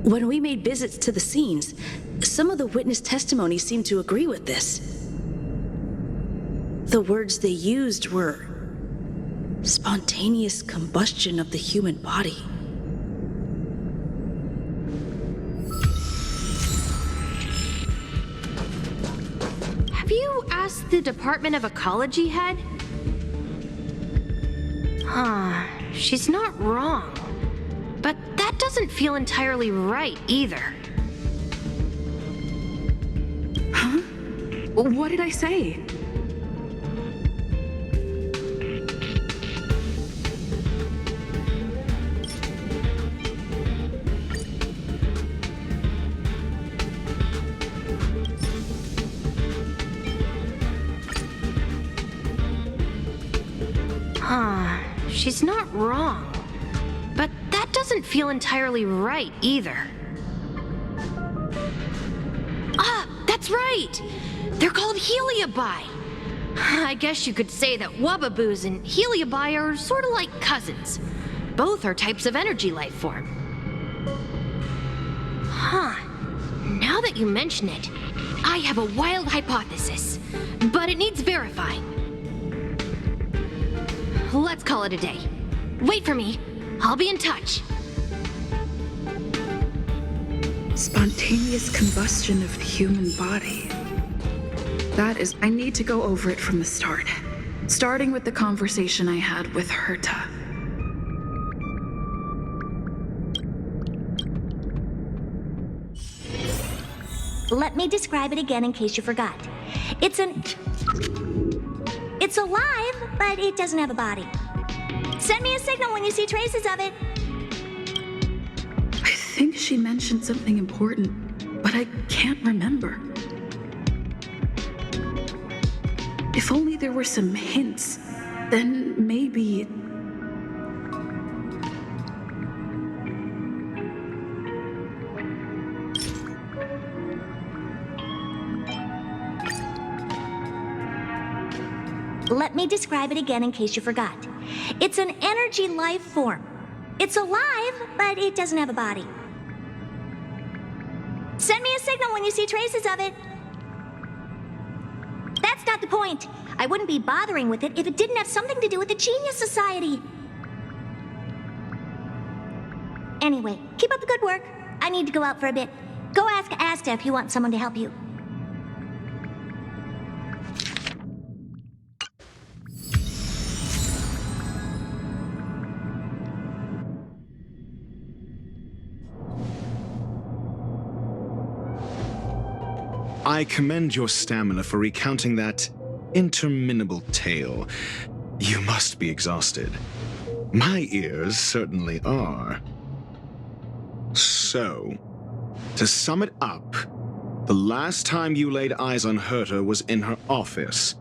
When we made visits to the scenes, some of the witness testimony seemed to agree with this. The words they used were spontaneous combustion of the human body. Have you asked the Department of Ecology head? She's not wrong. But that doesn't feel entirely right either. Huh? What did I say? She's not wrong. But that doesn't feel entirely right either. That's right! They're called Heliobi. I guess you could say that Wubbaboos and Heliobi are sort of like cousins. Both are types of energy life form. Now that you mention it, I have a wild hypothesis, but it needs verifying. Let's call it a day. Wait for me. I'll be in touch. Spontaneous combustion of the human body. That is, I need to go over it from the start. Starting with the conversation I had with Herta. Let me describe it again in case you forgot. It's alive, but it doesn't have a body. Send me a signal when you see traces of it. I think she mentioned something important, but I can't remember. If only there were some hints, then maybe... Let me describe it again in case you forgot. It's an energy life form. It's alive, but it doesn't have a body. Send me a signal when you see traces of it. That's not the point. I wouldn't be bothering with it if it didn't have something to do with the Genius Society. Anyway, keep up the good work. I need to go out for a bit. Go ask Asta if you want someone to help you. I commend your stamina for recounting that interminable tale. You must be exhausted. My ears certainly are. So, to sum it up, the last time you laid eyes on Herta was in her office.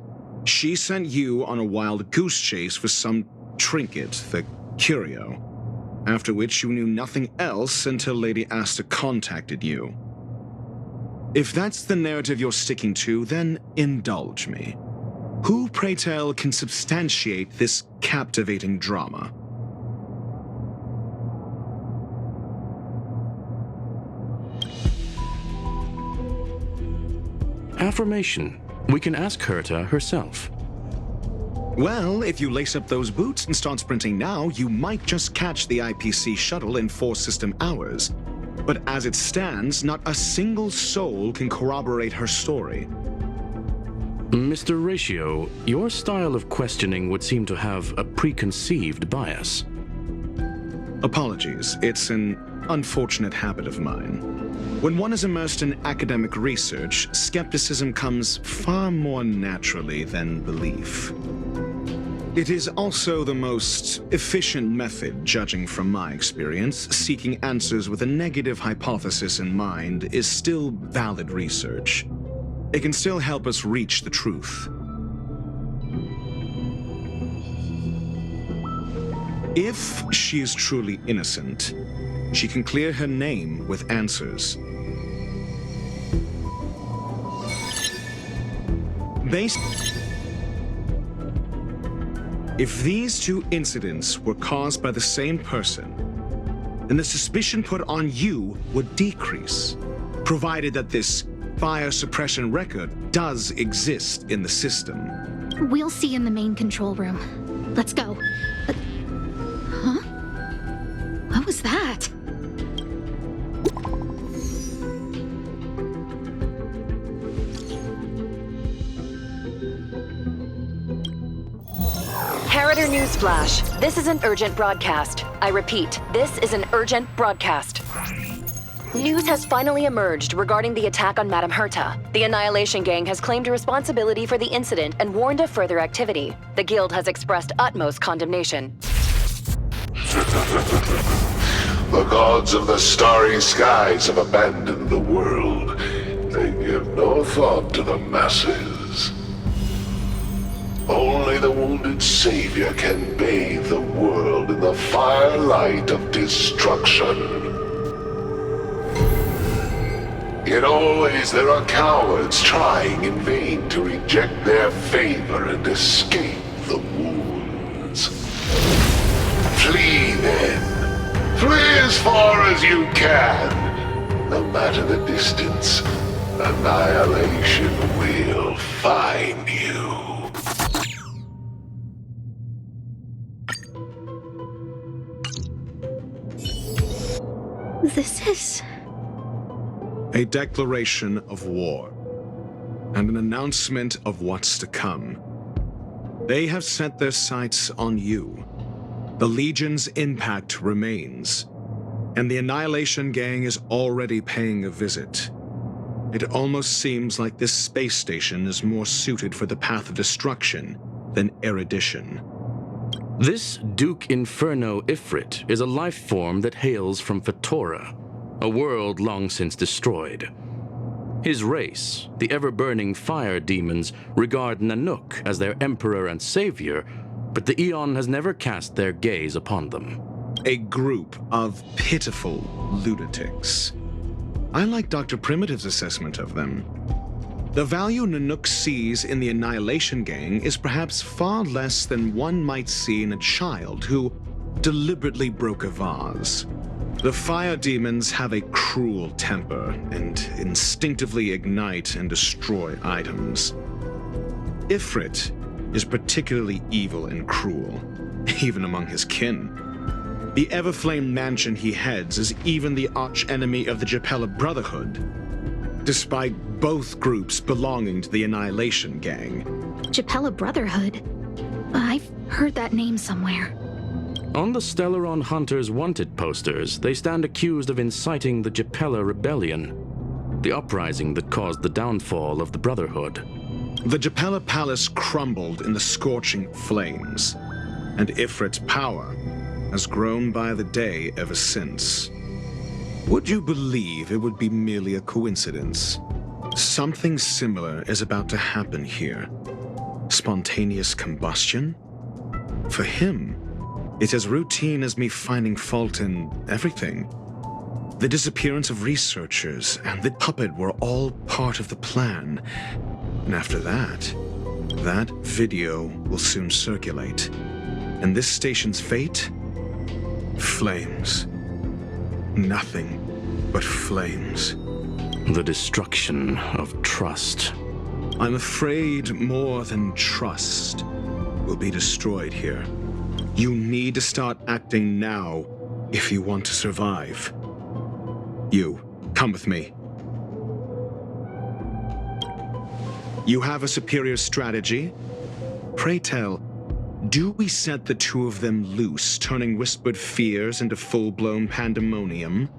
She sent you on a wild goose chase for some trinket, the curio, after which you knew nothing else until Lady Asta contacted you. If that's the narrative you're sticking to, then indulge me. Who, pray tell, can substantiate this captivating drama? Affirmation. We can ask Herta herself. Well, if you lace up those boots and start sprinting now, you might just catch the IPC shuttle in 4 system hours. But as it stands, not a single soul can corroborate her story. Mr. Ratio, your style of questioning would seem to have a preconceived bias. Apologies, it's an unfortunate habit of mine. When one is immersed in academic research, skepticism comes far more naturally than belief. It is also the most efficient method, judging from my experience. Seeking answers with a negative hypothesis in mind is still valid research. It can still help us reach the truth. If she is truly innocent, she can clear her name with answers. If these 2 incidents were caused by the same person, then the suspicion put on you would decrease, provided that this fire suppression record does exist in the system. We'll see in the main control room. Let's go. Huh? What was that? Harrider Newsflash. This is an urgent broadcast. I repeat, this is an urgent broadcast. News has finally emerged regarding the attack on Madame Herta. The Annihilation Gang has claimed responsibility for the incident and warned of further activity. The Guild has expressed utmost condemnation. The gods of the starry skies have abandoned the world. They give no thought to the masses. Only the wounded savior can bathe the world in the firelight of destruction. Yet always there are cowards trying in vain to reject their favor and escape the wounds. Flee then. Flee as far as you can. No matter the distance, annihilation will find you. This is... A declaration of war, and an announcement of what's to come. They have set their sights on you. The Legion's impact remains, and the Annihilation Gang is already paying a visit. It almost seems like this space station is more suited for the path of destruction than erudition. This Duke Inferno Ifrit is a life form that hails from Fatora, a world long since destroyed. His race, the ever-burning fire demons, regard Nanook as their emperor and savior, but the Eon has never cast their gaze upon them. A group of pitiful lunatics. I like Dr. Primitive's assessment of them. The value Nanook sees in the Annihilation Gang is perhaps far less than one might see in a child who deliberately broke a vase. The fire demons have a cruel temper and instinctively ignite and destroy items. Ifrit is particularly evil and cruel, even among his kin. The Everflame mansion he heads is even the arch-enemy of the Japella Brotherhood, despite both groups belonging to the Annihilation Gang. Japella Brotherhood? I've heard that name somewhere. On the Stellaron Hunters wanted posters, they stand accused of inciting the Japella Rebellion, the uprising that caused the downfall of the Brotherhood. The Japella Palace crumbled in the scorching flames, and Ifrit's power has grown by the day ever since. Would you believe it would be merely a coincidence? Something similar is about to happen here. Spontaneous combustion? For him, it's as routine as me finding fault in everything. The disappearance of researchers and the puppet were all part of the plan. And after that video will soon circulate. And this station's fate? Flames. Nothing but flames. The destruction of trust. I'm afraid more than trust will be destroyed here. You need to start acting now if you want to survive. You, come with me. You have a superior strategy? Pray tell, do we set the two of them loose, turning whispered fears into full-blown pandemonium?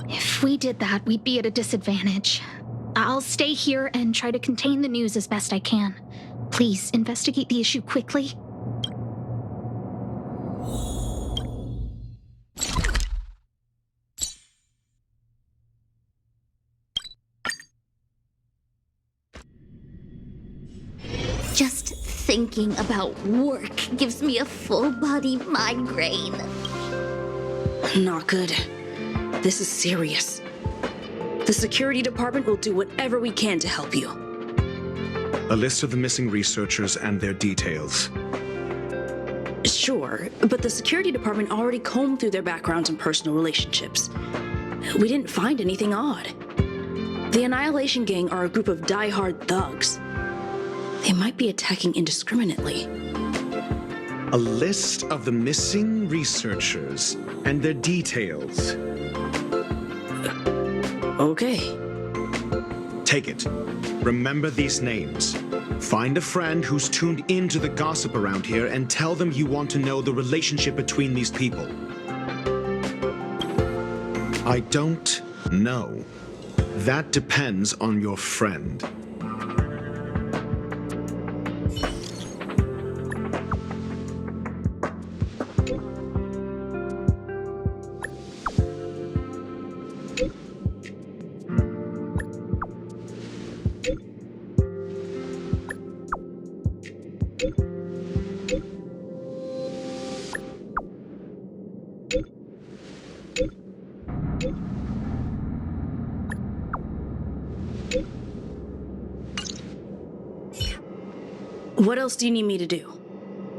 If we did that, we'd be at a disadvantage. I'll stay here and try to contain the news as best I can. Please, investigate the issue quickly. Just thinking about work gives me a full-body migraine. Not good. This is serious. The security department will do whatever we can to help you. A list of the missing researchers and their details. Sure, but the security department already combed through their backgrounds and personal relationships. We didn't find anything odd. The Annihilation Gang are a group of die-hard thugs. They might be attacking indiscriminately. A list of the missing researchers and their details. Okay. Take it. Remember these names. Find a friend who's tuned into the gossip around here and tell them you want to know the relationship between these people. I don't know. That depends on your friend. What else do you need me to do?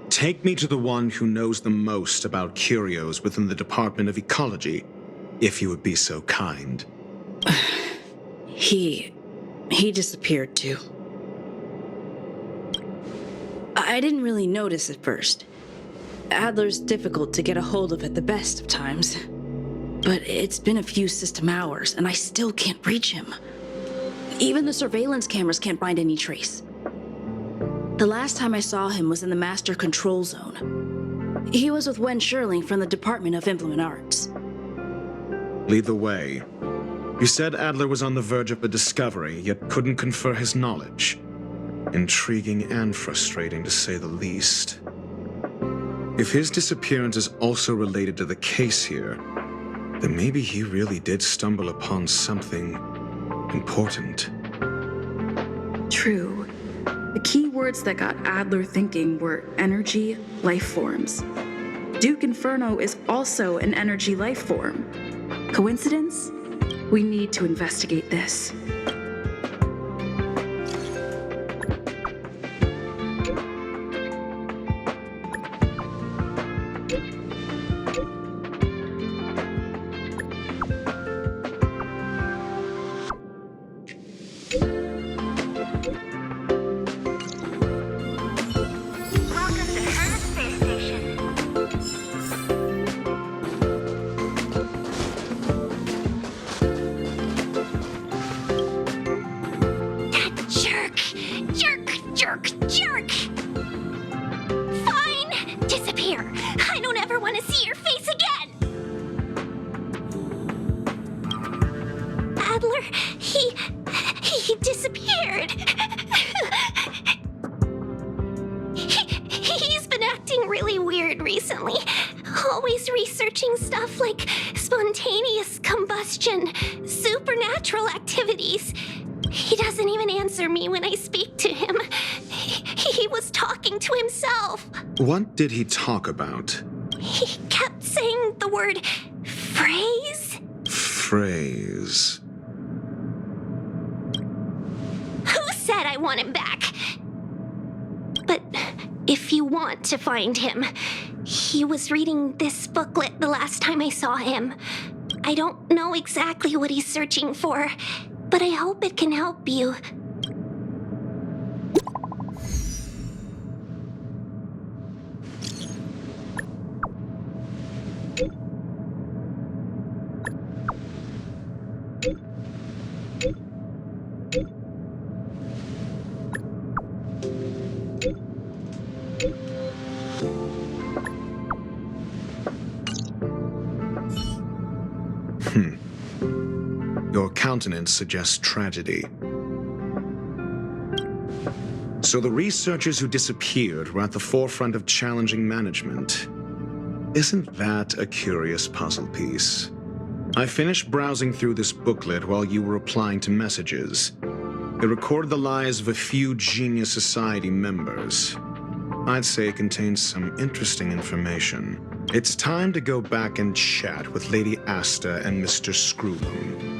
Take me to the one who knows the most about curios within the Department of Ecology, if you would be so kind. He disappeared too. I didn't really notice at first. Adler's difficult to get a hold of at the best of times. But it's been a few system hours, and I still can't reach him. Even the surveillance cameras can't find any trace. The last time I saw him was in the Master Control Zone. He was with Wen Sherling from the Department of Implement Arts. Lead the way. You said Adler was on the verge of a discovery, yet couldn't confer his knowledge. Intriguing and frustrating, to say the least. If his disappearance is also related to the case here, then maybe he really did stumble upon something important. True. The key words that got Adler thinking were energy, life forms. Duke Inferno is also an energy life form. Coincidence? We need to investigate this. Jerk! Fine! Disappear! I don't ever want to see your face again! Adler, he disappeared. He's been acting really weird recently. Always researching stuff like spontaneous combustion, supernatural activities. He doesn't even answer me when I speak to him. He was talking to himself. What did he talk about? He kept saying the word phrase. Phrase. Who said I want him back? But if you want to find him, he was reading this booklet the last time I saw him. I don't know exactly what he's searching for, but I hope it can help you. Your countenance suggests tragedy. So the researchers who disappeared were at the forefront of challenging management. Isn't that a curious puzzle piece? I finished browsing through this booklet while you were replying to messages. It recorded the lives of a few Genius Society members. I'd say it contains some interesting information. It's time to go back and chat with Lady Asta and Mr. Screwlum.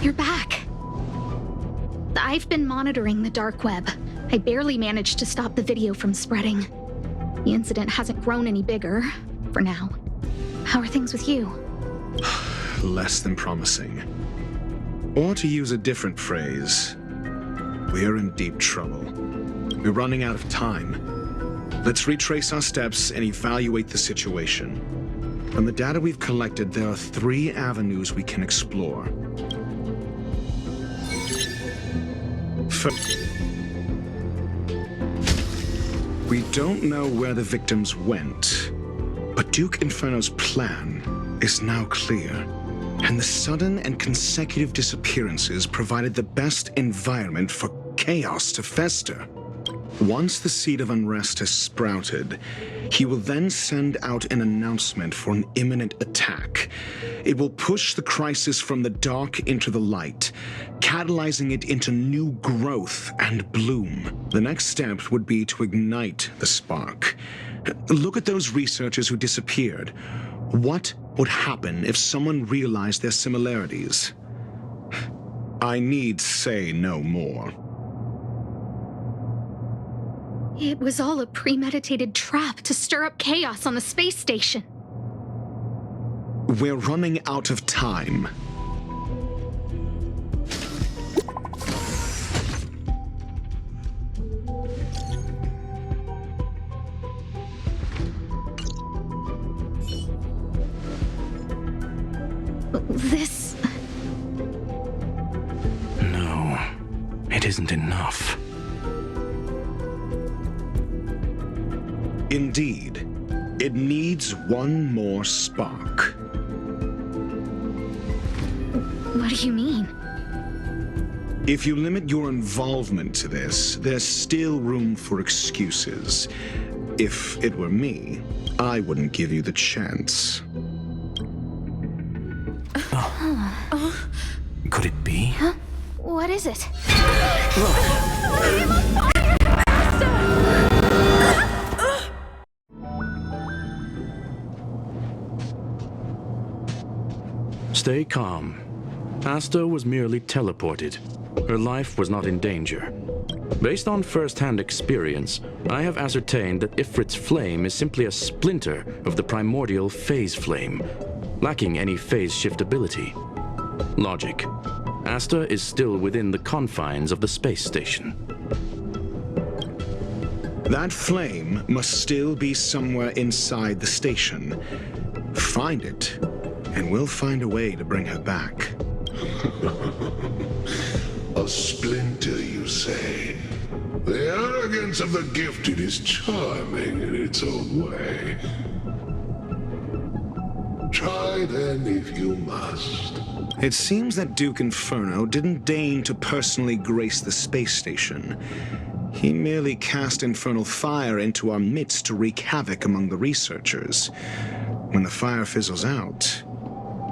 You're back. I've been monitoring the dark web. I barely managed to stop the video from spreading. The incident hasn't grown any bigger, for now. How are things with you? Less than promising. Or to use a different phrase, we're in deep trouble. We're running out of time. Let's retrace our steps and evaluate the situation. From the data we've collected, there are 3 avenues we can explore. First, we don't know where the victims went, but Duke Inferno's plan is now clear, and the sudden and consecutive disappearances provided the best environment for chaos to fester. Once the seed of unrest has sprouted, he will then send out an announcement for an imminent attack. It will push the crisis from the dark into the light, catalyzing it into new growth and bloom. The next step would be to ignite the spark. Look at those researchers who disappeared. What would happen if someone realized their similarities? I need say no more. It was all a premeditated trap to stir up chaos on the space station. We're running out of time. This... No, it isn't enough. Indeed, it needs one more spark. What do you mean? If you limit your involvement to this, there's still room for excuses. If it were me, I wouldn't give you the chance. Could it be? Huh? What is it? Stay calm. Asta was merely teleported. Her life was not in danger. Based on first-hand experience, I have ascertained that Ifrit's flame is simply a splinter of the primordial phase flame, lacking any phase shift ability. Logic. Asta is still within the confines of the space station. That flame must still be somewhere inside the station. Find it, and we'll find a way to bring her back. A splinter, you say? The arrogance of the gifted is charming in its own way. Try then if you must. It seems that Duke Inferno didn't deign to personally grace the space station. He merely cast infernal fire into our midst to wreak havoc among the researchers. When the fire fizzles out,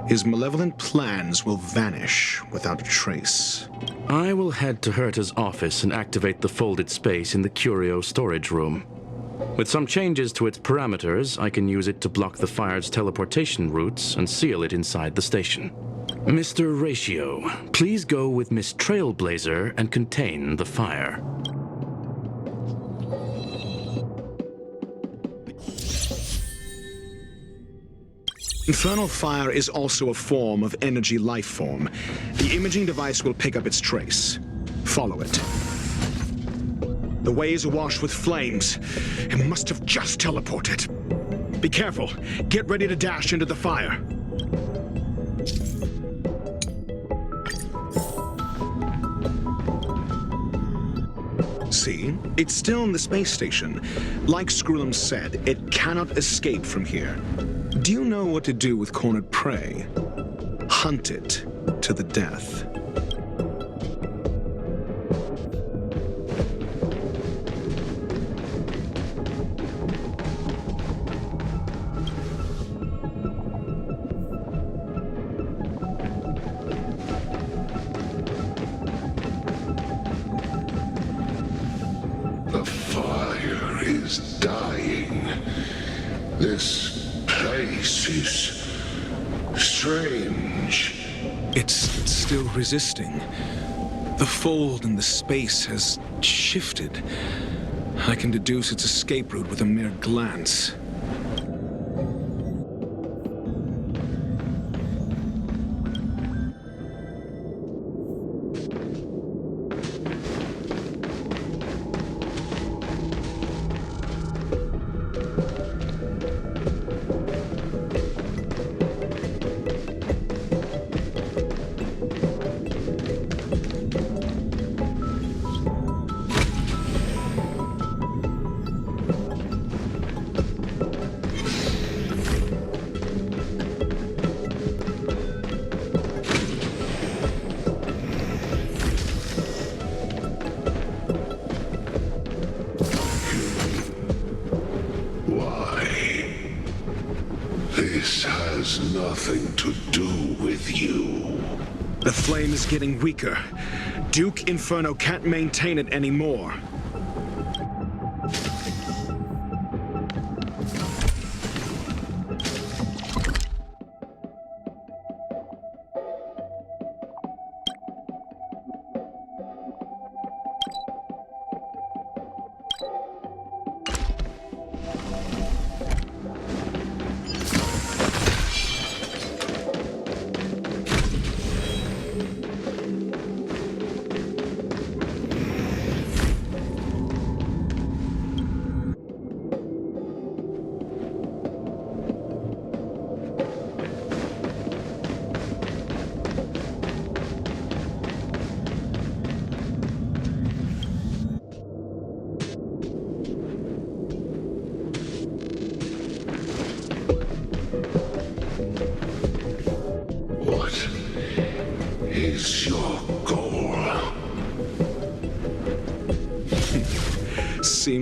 his malevolent plans will vanish without a trace. I will head to Herta's office and activate the folded space in the curio storage room. With some changes to its parameters, I can use it to block the fire's teleportation routes and seal it inside the station. Mr. Ratio, please go with Miss Trailblazer and contain the fire. Infernal fire is also a form of energy life form. The imaging device will pick up its trace. Follow it. The way is awash with flames. It must have just teleported. Be careful. Get ready to dash into the fire. See? It's still in the space station. Like Skrullum said, it cannot escape from here. Do you know what to do with cornered prey? Hunt it to the death. The fire is dying. This place is strange. It's still resisting. The fold in the space has shifted. I can deduce its escape route with a mere glance. This has nothing to do with you. The flame is getting weaker. Duke Inferno can't maintain it anymore.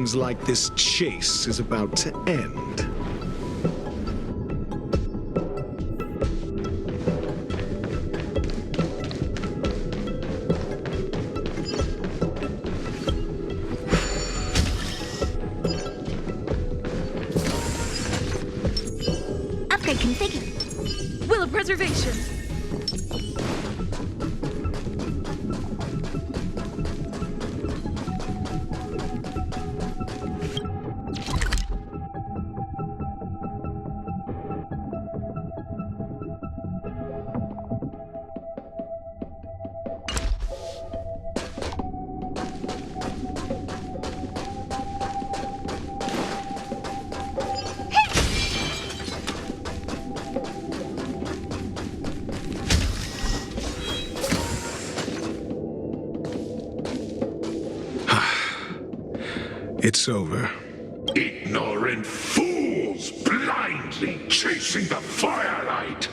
seems like this chase is about to end. Upgrade configured. Will of preservation. It's over. Ignorant fools blindly chasing the firelight,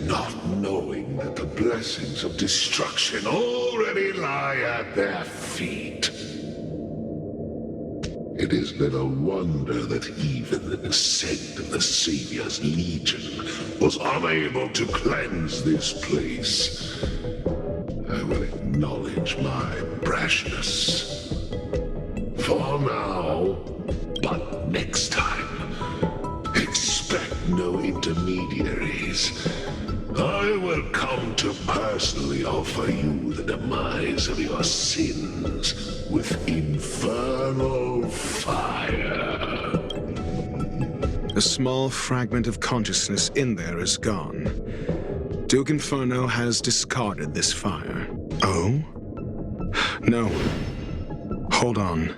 not knowing that the blessings of destruction already lie at their feet. It is little wonder that even the descent of the Savior's Legion was unable to cleanse this place. I will acknowledge my brashness. For now, but next time, expect no intermediaries. I will come to personally offer you the demise of your sins with infernal fire. A small fragment of consciousness in there is gone. Duke Inferno has discarded this fire. Oh? No. Hold on.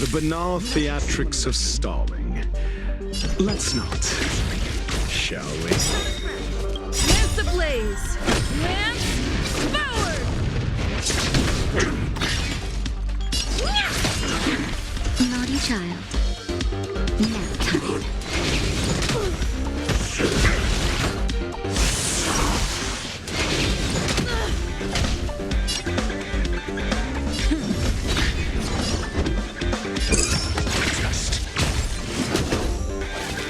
The banal theatrics of stalling. Let's not, shall we? Lance ablaze! Lance forward! Naughty child. Nap time.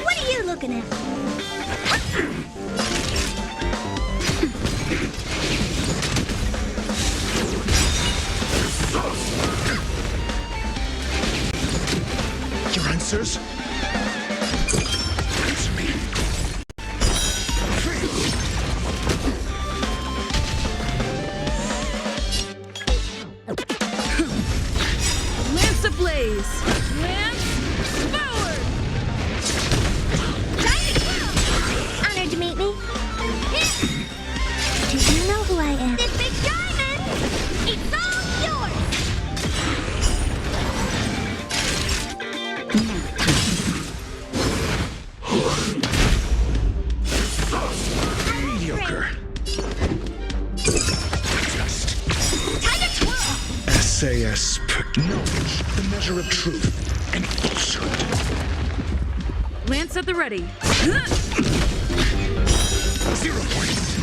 What are you looking at? Your answers? Lance ablaze! Lance forward! Honored to meet me. Do you know who I am? This big diamond! It's all yours! Mediocre. Time to twirl! SAS knowledge, the measure of truth and falsehood. Lance at the ready. 0 points.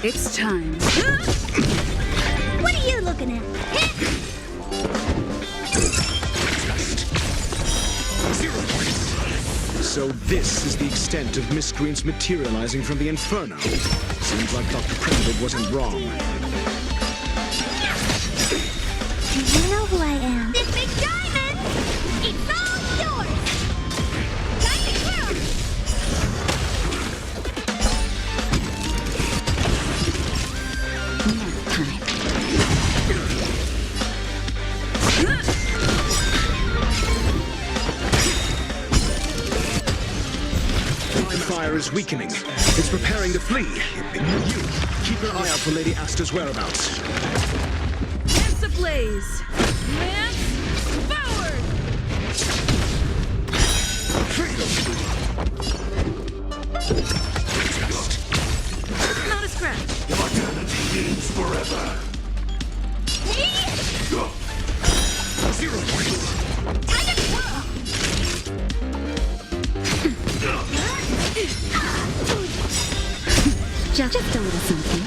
It's time. What are you looking at? 0 points. So this is the extent of miscreants materializing from the Inferno. Seems like Dr. Primitive wasn't wrong. Do you know who I am? This big diamond! It's all yours! Time to twirl! Nap time. My fire is weakening. It's preparing to flee. You, keep your eye out for Lady Asta's whereabouts. Lance ablaze! ablaze! Lance forward! Not a scratch. Eternity means forever. Zero points. Just a little something.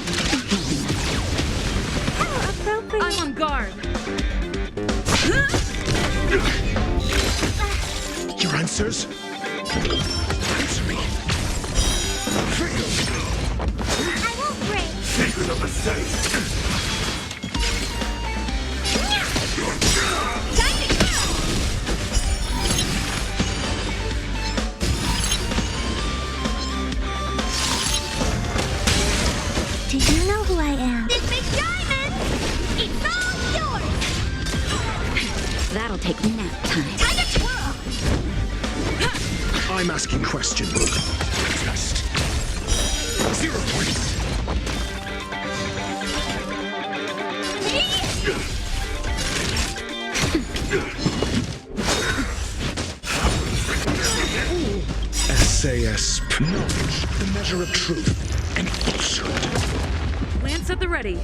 I'm on guard. Your answers? Answer me. I won't break. Sacred of the saints. Do you know who I am? This big diamond! It's all yours! That'll take nap time. Time to twirl! I'm asking questions. Test. 0 points. SAS. Knowledge, the measure of truth and falsehood. Lance at the ready.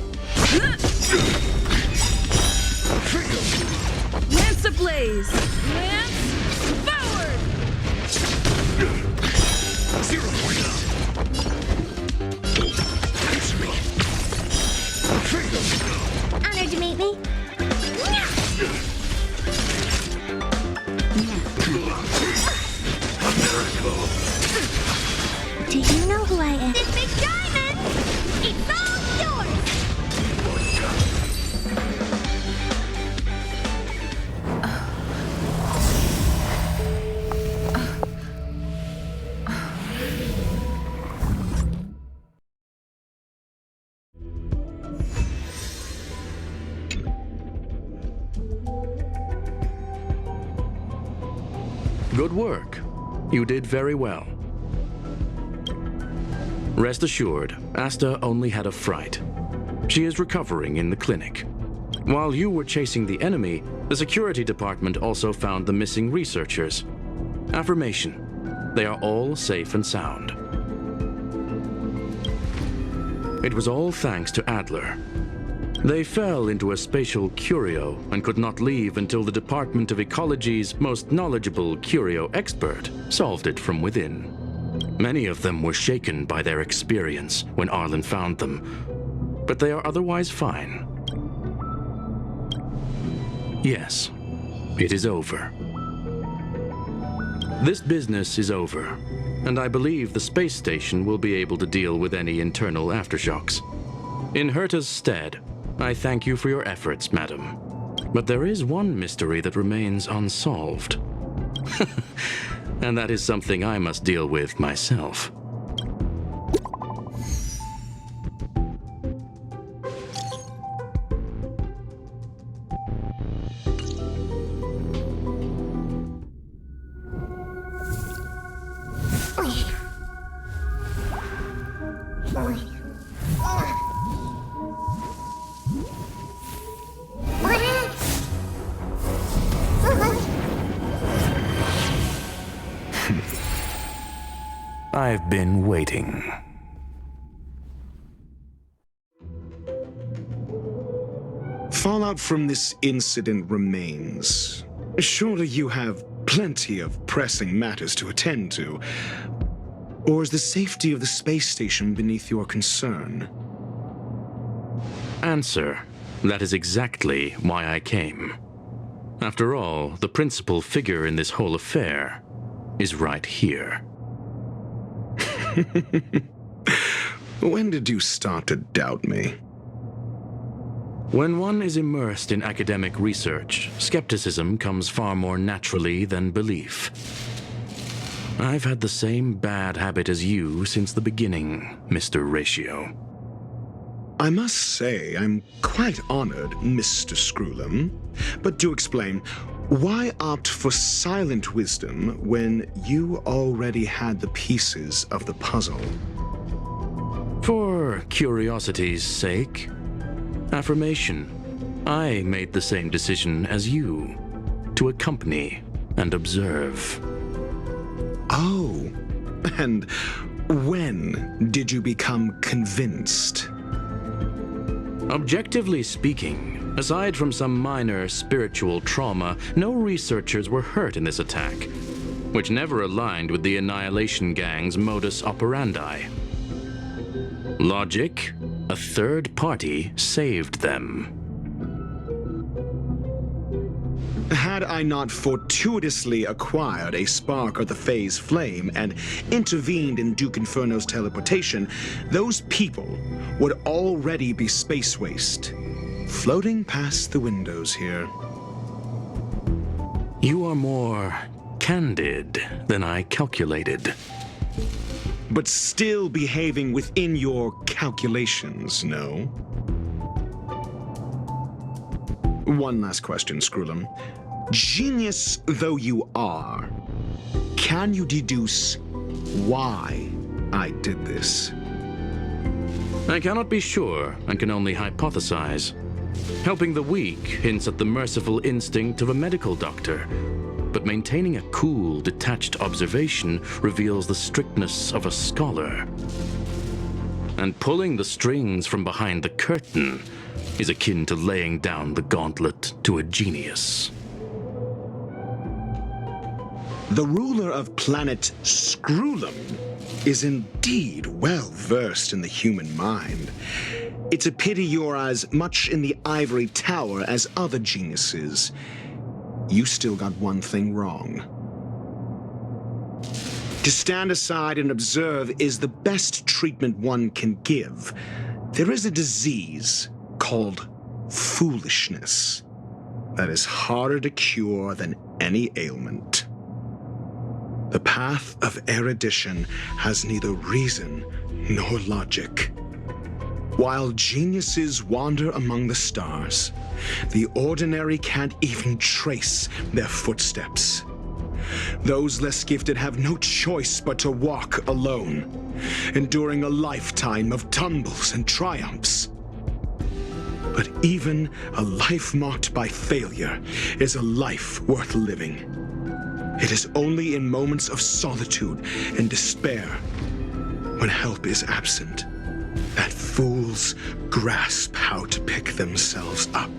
Lance ablaze! Lance forward! 0 points. Answer me. Honored to meet me. A miracle. Do you know who I am? This big diamond! It's all yours! Good work. You did very well. Rest assured, Asta only had a fright. She is recovering in the clinic. While you were chasing the enemy, the security department also found the missing researchers. Affirmation. They are all safe and sound. It was all thanks to Adler. They fell into a spatial curio and could not leave until the Department of Ecology's most knowledgeable curio expert solved it from within. Many of them were shaken by their experience when Arlen found them, but they are otherwise fine. Yes, it is over. This business is over, and I believe the space station will be able to deal with any internal aftershocks. In Herta's stead, I thank you for your efforts, madam. But there is one mystery that remains unsolved. And that is something I must deal with myself. I've been waiting. Fallout from this incident remains. Surely you have plenty of pressing matters to attend to. Or is the safety of the space station beneath your concern? Answer. That is exactly why I came. After all, the principal figure in this whole affair is right here. When did you start to doubt me? When one is immersed in academic research, skepticism comes far more naturally than belief. I've had the same bad habit as you since the beginning, Mr. Ratio. I must say I'm quite honored, Mr. Screwlam. But do explain, why opt for silent wisdom when you already had the pieces of the puzzle? For curiosity's sake. Affirmation. I made the same decision as you, to accompany and observe. Oh, and when did you become convinced? Objectively speaking, aside from some minor spiritual trauma, no researchers were hurt in this attack, which never aligned with the Annihilation Gang's modus operandi. Logic, a third party saved them. Had I not fortuitously acquired a spark of the phase flame and intervened in Duke Inferno's teleportation, those people would already be space waste, floating past the windows here. You are more candid than I calculated. But still behaving within your calculations, no? One last question, Skrullum. Genius though you are, can you deduce why I did this? I cannot be sure and can only hypothesize. Helping the weak hints at the merciful instinct of a medical doctor, but maintaining a cool, detached observation reveals the strictness of a scholar. And pulling the strings from behind the curtain is akin to laying down the gauntlet to a genius. The ruler of planet Skrullum is indeed well versed in the human mind. It's a pity you're as much in the ivory tower as other geniuses. You still got one thing wrong. To stand aside and observe is the best treatment one can give. There is a disease called foolishness that is harder to cure than any ailment. The path of erudition has neither reason nor logic. While geniuses wander among the stars, the ordinary can't even trace their footsteps. Those less gifted have no choice but to walk alone, enduring a lifetime of tumbles and triumphs. But even a life marked by failure is a life worth living. It is only in moments of solitude and despair, when help is absent, that fools grasp how to pick themselves up.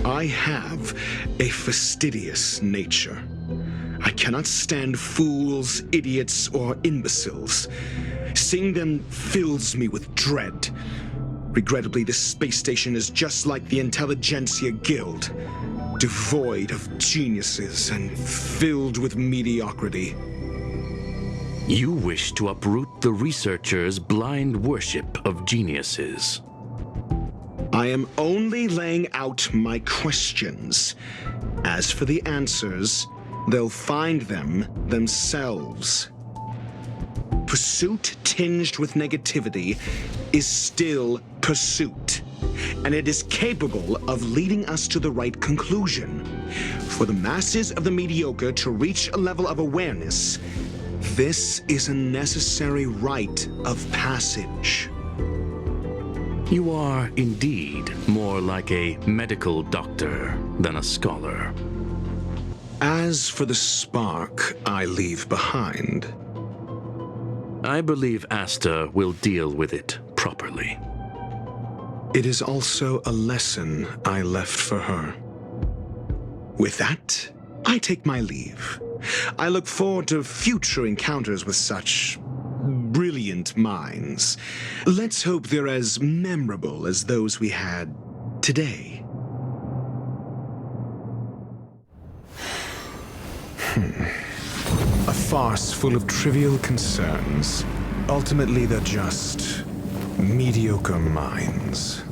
I have a fastidious nature. I cannot stand fools, idiots, or imbeciles. Seeing them fills me with dread. Regrettably, this space station is just like the Intelligentsia Guild, devoid of geniuses and filled with mediocrity. You wish to uproot the researchers' blind worship of geniuses. I am only laying out my questions. As for the answers, they'll find them themselves. Pursuit tinged with negativity is still pursuit, and it is capable of leading us to the right conclusion. For the masses of the mediocre to reach a level of awareness, this is a necessary rite of passage. You are indeed more like a medical doctor than a scholar. As for the spark I leave behind, I believe Asta will deal with it properly. It is also a lesson I left for her. With that, I take my leave. I look forward to future encounters with such brilliant minds. Let's hope they're as memorable as those we had today. A farce full of trivial concerns. Ultimately, they're just mediocre minds.